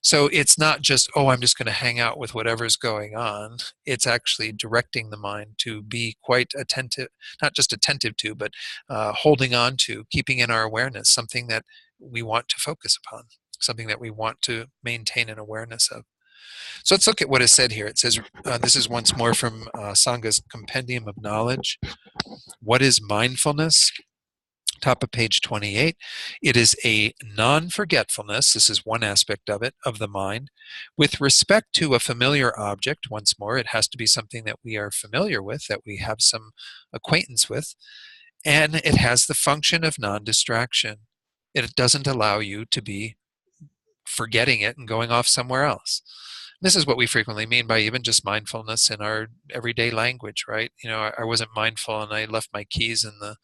So it's not just, oh, I'm just going to hang out with whatever's going on. It's actually directing the mind to be quite attentive, not just attentive to, but holding on to, keeping in our awareness, something that we want to focus upon, something that we want to maintain an awareness of. So let's look at what is said here. It says, this is once more from Sangha's Compendium of Knowledge. What is mindfulness? Top of page 28. It is a non-forgetfulness, this is one aspect of it, of the mind. With respect to a familiar object, once more, it has to be something that we are familiar with, that we have some acquaintance with, and it has the function of non-distraction. It doesn't allow you to be forgetting it and going off somewhere else. This is what we frequently mean by even just mindfulness in our everyday language, right? I wasn't mindful and I left my keys in the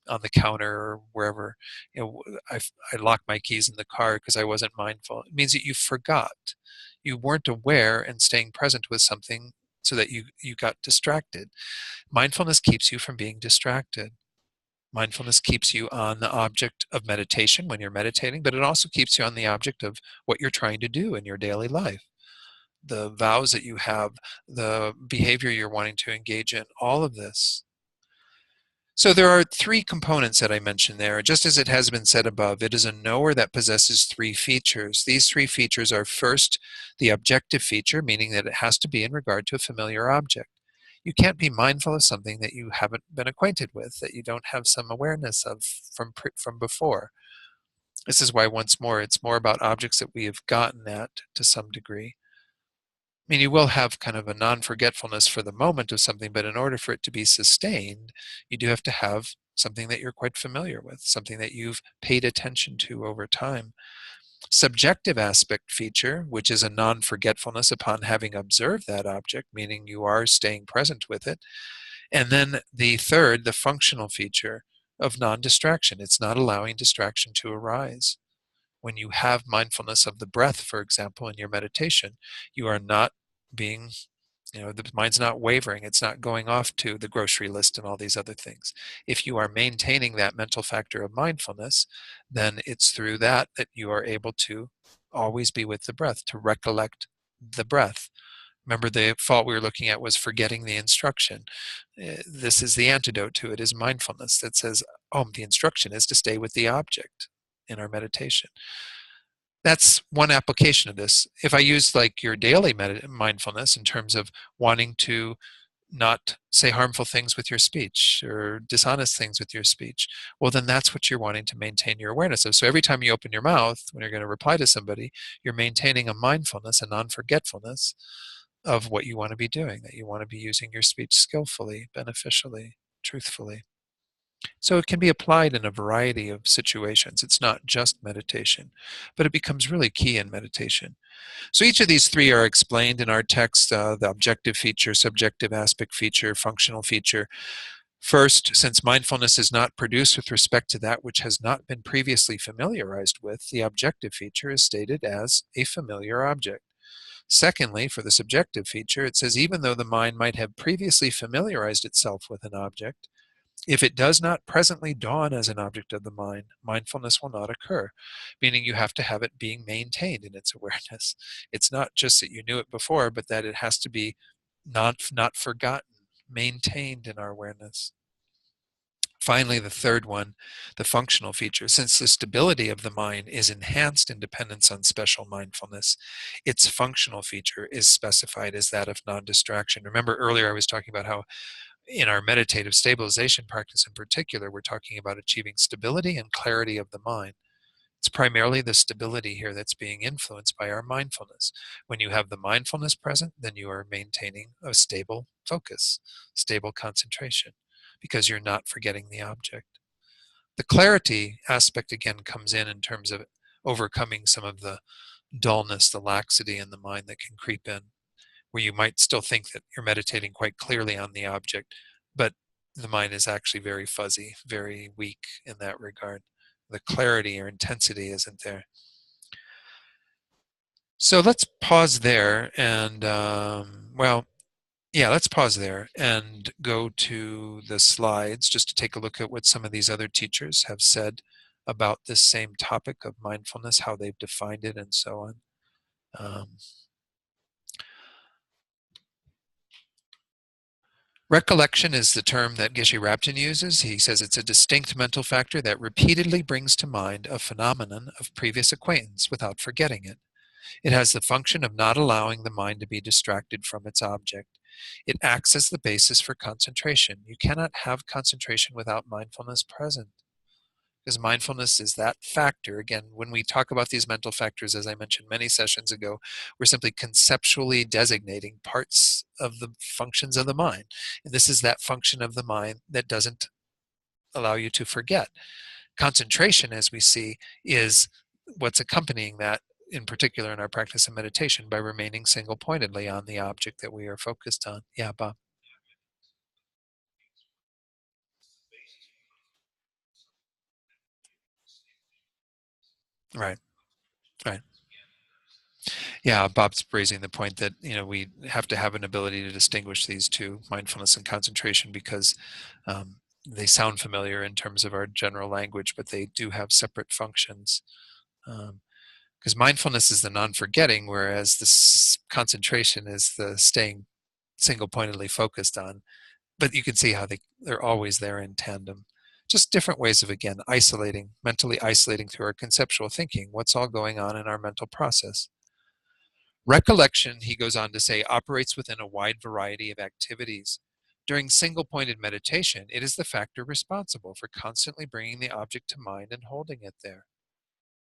on the counter or wherever. I locked my keys in the car because I wasn't mindful. It means that you forgot. You weren't aware and staying present with something so that you got distracted. Mindfulness keeps you from being distracted. Mindfulness keeps you on the object of meditation when you're meditating, but it also keeps you on the object of what you're trying to do in your daily life. The vows that you have, the behavior you're wanting to engage in, all of this So there are three components that I mentioned there. Just as it has been said above, it is a knower that possesses three features. These three features are first, the objective feature, meaning that it has to be in regard to a familiar object. You can't be mindful of something that you haven't been acquainted with, that you don't have some awareness of from before. This is why, once more, it's more about objects that we have gotten at to some degree. I mean, you will have kind of a non-forgetfulness for the moment of something, but in order for it to be sustained, you do have to have something that you're quite familiar with, something that you've paid attention to over time. Subjective aspect feature, which is a non-forgetfulness upon having observed that object, meaning you are staying present with it. And then the third, the functional feature of non-distraction. It's not allowing distraction to arise. When you have mindfulness of the breath, for example, in your meditation, you are not being, the mind's not wavering. It's not going off to the grocery list and all these other things. If you are maintaining that mental factor of mindfulness, then it's through that that you are able to always be with the breath, to recollect the breath. Remember, the fault we were looking at was forgetting the instruction. This is the antidote to it, is mindfulness that says, oh, the instruction is to stay with the object in our meditation. That's one application of this. If I use like your daily mindfulness in terms of wanting to not say harmful things with your speech or dishonest things with your speech, well, then that's what you're wanting to maintain your awareness of. So every time you open your mouth, when you're going to reply to somebody, you're maintaining a mindfulness, a non-forgetfulness of what you want to be doing, that you want to be using your speech skillfully, beneficially, truthfully. So it can be applied in a variety of situations. It's not just meditation, but it becomes really key in meditation. So each of these three are explained in our text, the objective feature, subjective aspect feature, functional feature. First, since mindfulness is not produced with respect to that which has not been previously familiarized with, the objective feature is stated as a familiar object. Secondly, for the subjective feature, it says even though the mind might have previously familiarized itself with an object, if it does not presently dawn as an object of the mind, mindfulness will not occur, meaning you have to have it being maintained in its awareness. It's not just that you knew it before, but that it has to be not forgotten, maintained in our awareness. Finally, the third one, the functional feature. Since the stability of the mind is enhanced in dependence on special mindfulness, its functional feature is specified as that of non-distraction. Remember earlier I was talking about how in our meditative stabilization practice in particular, we're talking about achieving stability and clarity of the mind. It's primarily the stability here that's being influenced by our mindfulness. When you have the mindfulness present, then you are maintaining a stable focus, stable concentration, because you're not forgetting the object. The clarity aspect again comes in terms of overcoming some of the dullness, the laxity in the mind that can creep in, where you might still think that you're meditating quite clearly on the object, but the mind is actually very fuzzy, very weak in that regard. The clarity or intensity isn't there. So let's pause there and, let's pause there and go to the slides just to take a look at what some of these other teachers have said about this same topic of mindfulness, how they've defined it, and so on. Recollection is the term that Geshe Rabten uses. He says it's a distinct mental factor that repeatedly brings to mind a phenomenon of previous acquaintance without forgetting it. It has the function of not allowing the mind to be distracted from its object. It acts as the basis for concentration. You cannot have concentration without mindfulness present, because mindfulness is that factor. Again, when we talk about these mental factors, as I mentioned many sessions ago, we're simply conceptually designating parts of the functions of the mind. And this is that function of the mind that doesn't allow you to forget. Concentration, as we see, is what's accompanying that, in particular in our practice of meditation, by remaining single-pointedly on the object that we are focused on. Yeah, Bob. Right, right. Yeah, Bob's raising the point that we have to have an ability to distinguish these two, mindfulness and concentration, because they sound familiar in terms of our general language, but they do have separate functions. Because mindfulness is the non-forgetting, whereas this concentration is the staying single-pointedly focused on but you can see how they're always there in tandem. Just different ways of, again, isolating, mentally isolating through our conceptual thinking, what's all going on in our mental process. Recollection, he goes on to say, operates within a wide variety of activities. During single-pointed meditation, it is the factor responsible for constantly bringing the object to mind and holding it there.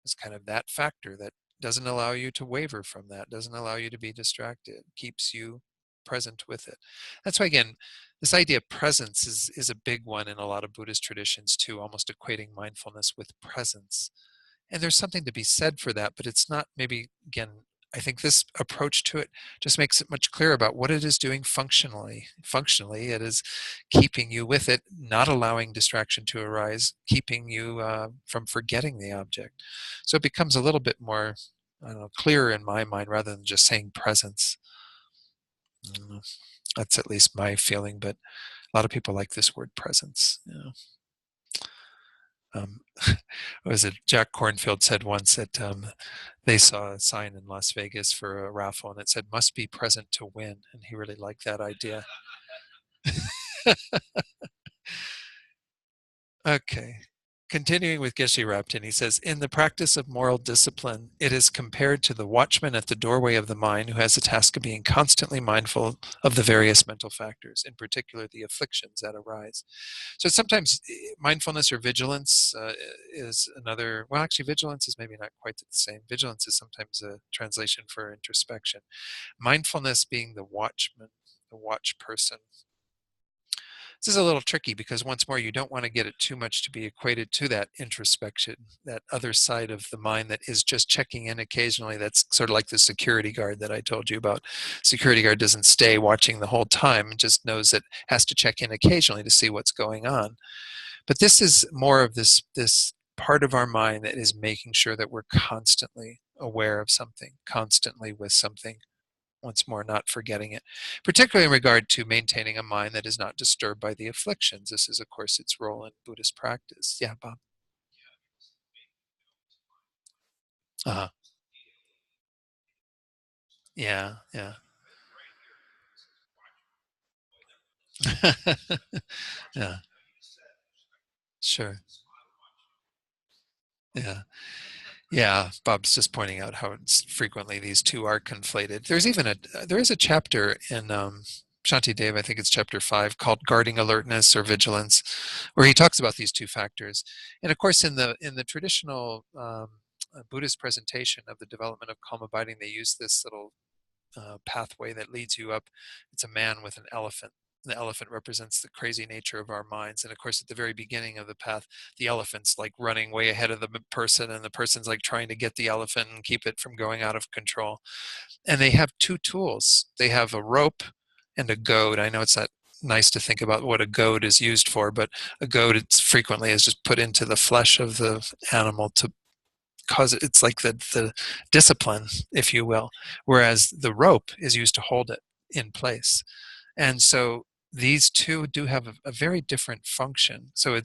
It's kind of that factor that doesn't allow you to waver from that, doesn't allow you to be distracted, keeps you present with it. That's why, again, this idea of presence is a big one in a lot of Buddhist traditions too, almost equating mindfulness with presence. And there's something to be said for that, but it's not, maybe, again, I think this approach to it just makes it much clearer about what it is doing functionally. Functionally, it is keeping you with it, not allowing distraction to arise, keeping you from forgetting the object. So it becomes a little bit more, I don't know, clearer in my mind rather than just saying presence. That's at least my feeling, but a lot of people like this word presence. Was it Jack Kornfield said once that they saw a sign in Las Vegas for a raffle and it said must be present to win, and he really liked that idea. Okay. Continuing with Geshe Rabten, he says, in the practice of moral discipline, it is compared to the watchman at the doorway of the mind who has the task of being constantly mindful of the various mental factors, in particular the afflictions that arise. So sometimes mindfulness or vigilance is another, well, actually, vigilance is maybe not quite the same. Vigilance is sometimes a translation for introspection. Mindfulness being the watchman, the watch person. This is a little tricky because, once more, you don't want to get it too much to be equated to that introspection, that other side of the mind that is just checking in occasionally. That's sort of like the security guard that I told you about. Security guard doesn't stay watching the whole time and just knows that has to check in occasionally to see what's going on. But this is more of this part of our mind that is making sure that we're constantly aware of something, constantly with something, once more, not forgetting it, particularly in regard to maintaining a mind that is not disturbed by the afflictions. This is, of course, its role in Buddhist practice. Yeah, Bob. Uh-huh. Yeah, yeah. Yeah, sure. Yeah. Yeah, Bob's just pointing out how frequently these two are conflated. There is a chapter in Shantideva, I think it's chapter 5, called Guarding Alertness or Vigilance, where he talks about these two factors. And of course, in the traditional Buddhist presentation of the development of calm abiding, they use this little pathway that leads you up. It's a man with an elephant. The elephant represents the crazy nature of our minds. And of course, at the very beginning of the path, the elephant's like running way ahead of the person, and the person's like trying to get the elephant and keep it from going out of control. And they have two tools. They have a rope and a goad. I know it's not nice to think about what a goad is used for, but a goad, it's frequently is just put into the flesh of the animal to cause it's like the discipline, if you will, whereas the rope is used to hold it in place. And so these two do have a very different function. So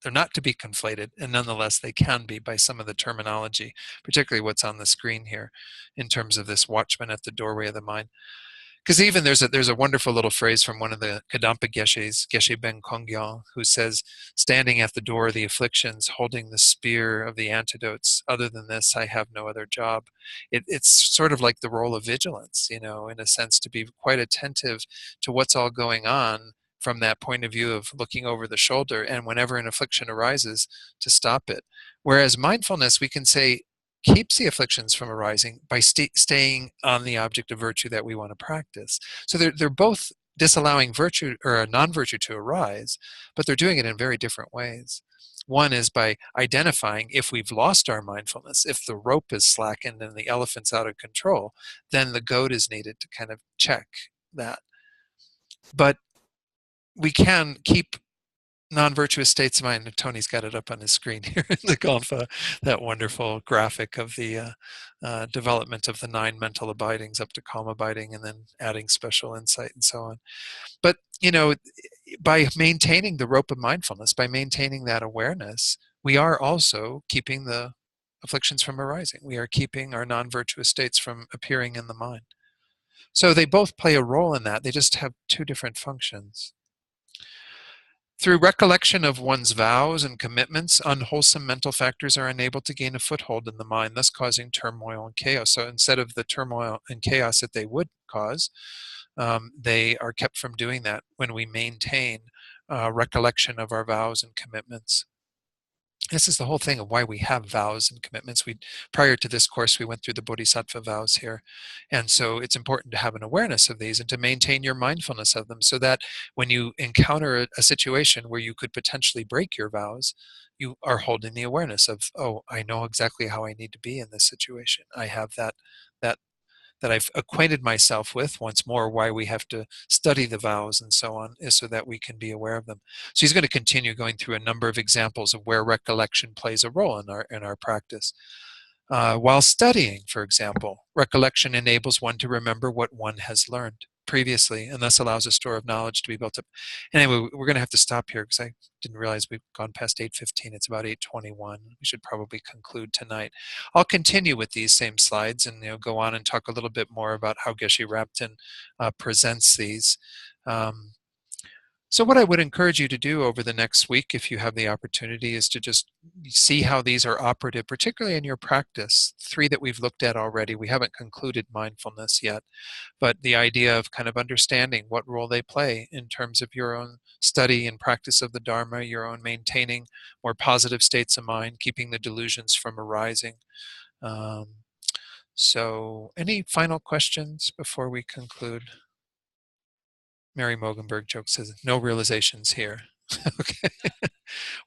they're not to be conflated, and nonetheless they can be by some of the terminology, particularly what's on the screen here in terms of this watchman at the doorway of the mind. Because even there's a wonderful little phrase from one of the Kadampa Geshes, Geshe Ben Kongyo, who says, standing at the door of the afflictions, holding the spear of the antidotes, other than this, I have no other job. It's sort of like the role of vigilance, in a sense, to be quite attentive to what's all going on from that point of view of looking over the shoulder, and whenever an affliction arises, to stop it. Whereas mindfulness, we can say, keeps the afflictions from arising by staying on the object of virtue that we want to practice. So they're both disallowing virtue or a non-virtue to arise, but they're doing it in very different ways. One is by identifying if we've lost our mindfulness, if the rope is slackened and the elephant's out of control, then the goad is needed to kind of check that. But we can keep non-virtuous states of mind. Tony's got it up on his screen here in the Gonfa, that wonderful graphic of the development of the 9 mental abidings up to calm abiding, and then adding special insight and so on. But, by maintaining the rope of mindfulness, by maintaining that awareness, we are also keeping the afflictions from arising. We are keeping our non-virtuous states from appearing in the mind. So they both play a role in that. They just have two different functions. Through recollection of one's vows and commitments, unwholesome mental factors are unable to gain a foothold in the mind, thus causing turmoil and chaos. So instead of the turmoil and chaos that they would cause, they are kept from doing that when we maintain recollection of our vows and commitments. This is the whole thing of why we have vows and commitments. Prior to this course, we went through the Bodhisattva vows here. And so it's important to have an awareness of these and to maintain your mindfulness of them so that when you encounter a situation where you could potentially break your vows, you are holding the awareness of, oh, I know exactly how I need to be in this situation. I have that that I've acquainted myself with once more, why we have to study the vows and so on, is so that we can be aware of them. So he's going to continue going through a number of examples of where recollection plays a role in our practice. While studying, for example, recollection enables one to remember what one has learned previously and thus allows a store of knowledge to be built up. Anyway, we're going to have to stop here because I didn't realize we've gone past 8:15. It's about 8:21. We should probably conclude tonight. I'll continue with these same slides and go on and talk a little bit more about how Geshe Rabten presents these. So what I would encourage you to do over the next week, if you have the opportunity, is to just see how these are operative, particularly in your practice. 3 that we've looked at already. We haven't concluded mindfulness yet, but the idea of kind of understanding what role they play in terms of your own study and practice of the Dharma, your own maintaining more positive states of mind, keeping the delusions from arising. So any final questions before we conclude? Mary Mogenberg joke says, no realizations here. Okay.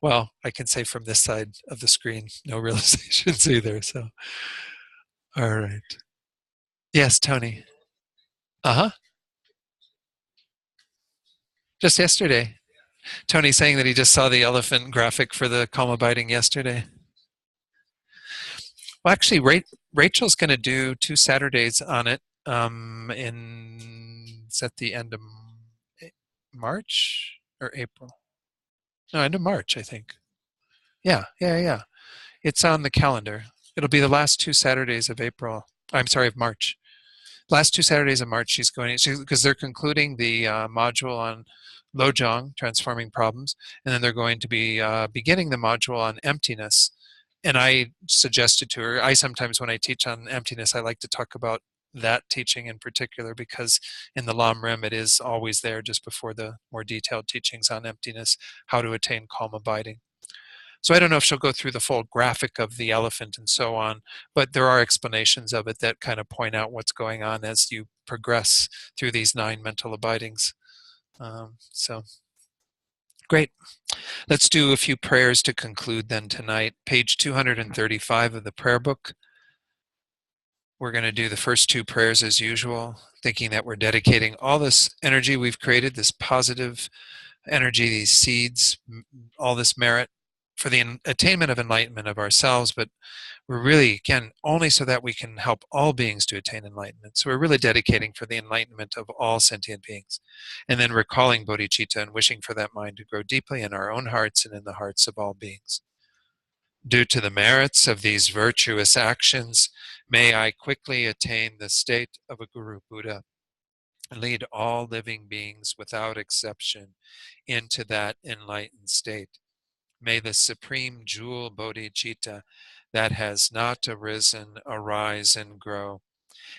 Well, I can say from this side of the screen, no realizations either. So, all right. Yes, Tony. Uh-huh. Just yesterday. Tony saying that he just saw the elephant graphic for the calm abiding yesterday. Well, actually, Rachel's going to do 2 Saturdays on it it's at the end of March or April. No, end of March, I think. Yeah. It's on the calendar. It'll be the last 2 Saturdays of April. I'm sorry, of March. Last 2 Saturdays of March, she's going because they're concluding the module on Lojong, transforming problems, and then they're going to be beginning the module on emptiness. And I suggested to her, I sometimes when I teach on emptiness, I like to talk about that teaching in particular because in the Lam Rim it is always there just before the more detailed teachings on emptiness, how to attain calm abiding. So I don't know if she'll go through the full graphic of the elephant and so on, but there are explanations of it that kind of point out what's going on as you progress through these 9 mental abidings. So great. Let's do a few prayers to conclude then tonight. Page 235 of the prayer book. We're going to do the first 2 prayers as usual, thinking that we're dedicating all this energy we've created, this positive energy, these seeds, all this merit for the attainment of enlightenment of ourselves, but we're really, again, only so that we can help all beings to attain enlightenment. So we're really dedicating for the enlightenment of all sentient beings. And then recalling bodhicitta and wishing for that mind to grow deeply in our own hearts and in the hearts of all beings. Due to the merits of these virtuous actions, may I quickly attain the state of a Guru Buddha and lead all living beings without exception into that enlightened state. May the supreme jewel bodhicitta that has not arisen arise and grow,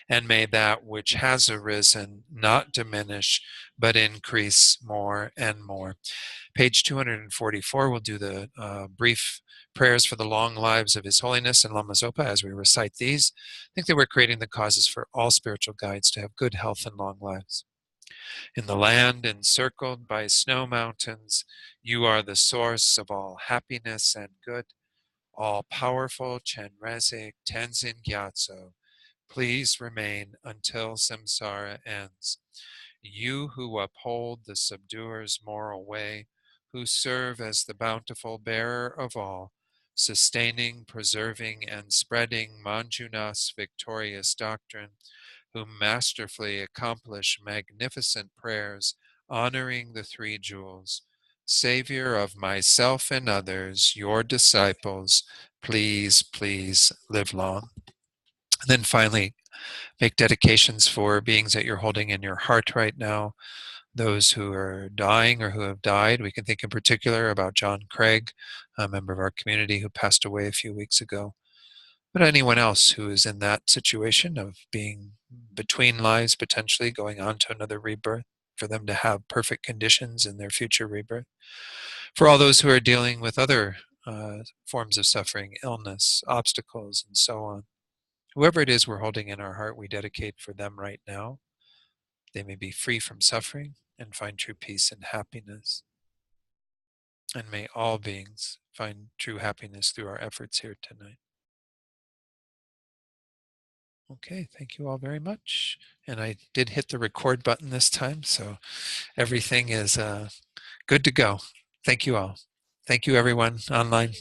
and may that which has arisen not diminish but increase more and more. Page 244, we'll do the brief prayers for the long lives of His Holiness and Lama Zopa as we recite these. I think that we're creating the causes for all spiritual guides to have good health and long lives. In the land encircled by snow mountains, you are the source of all happiness and good. All powerful Chenrezig Tenzin Gyatso, please remain until samsara ends. You who uphold the subduer's moral way, who serve as the bountiful bearer of all, sustaining, preserving, and spreading Manjunath's victorious doctrine, who masterfully accomplish magnificent prayers honoring the 3 jewels. Savior of myself and others, your disciples, please live long. And then finally, make dedications for beings that you're holding in your heart right now. those who are dying or who have died. We can think in particular about John Craig, a member of our community who passed away a few weeks ago. But anyone else who is in that situation of being between lives, potentially going on to another rebirth, for them to have perfect conditions in their future rebirth. For all those who are dealing with other forms of suffering, illness, obstacles, and so on. Whoever it is we're holding in our heart, we dedicate for them right now. They may be free from suffering and find true peace and happiness. And may all beings find true happiness through our efforts here tonight. Okay, thank you all very much. And I did hit the record button this time, so everything is good to go. Thank you all. Thank you, everyone online.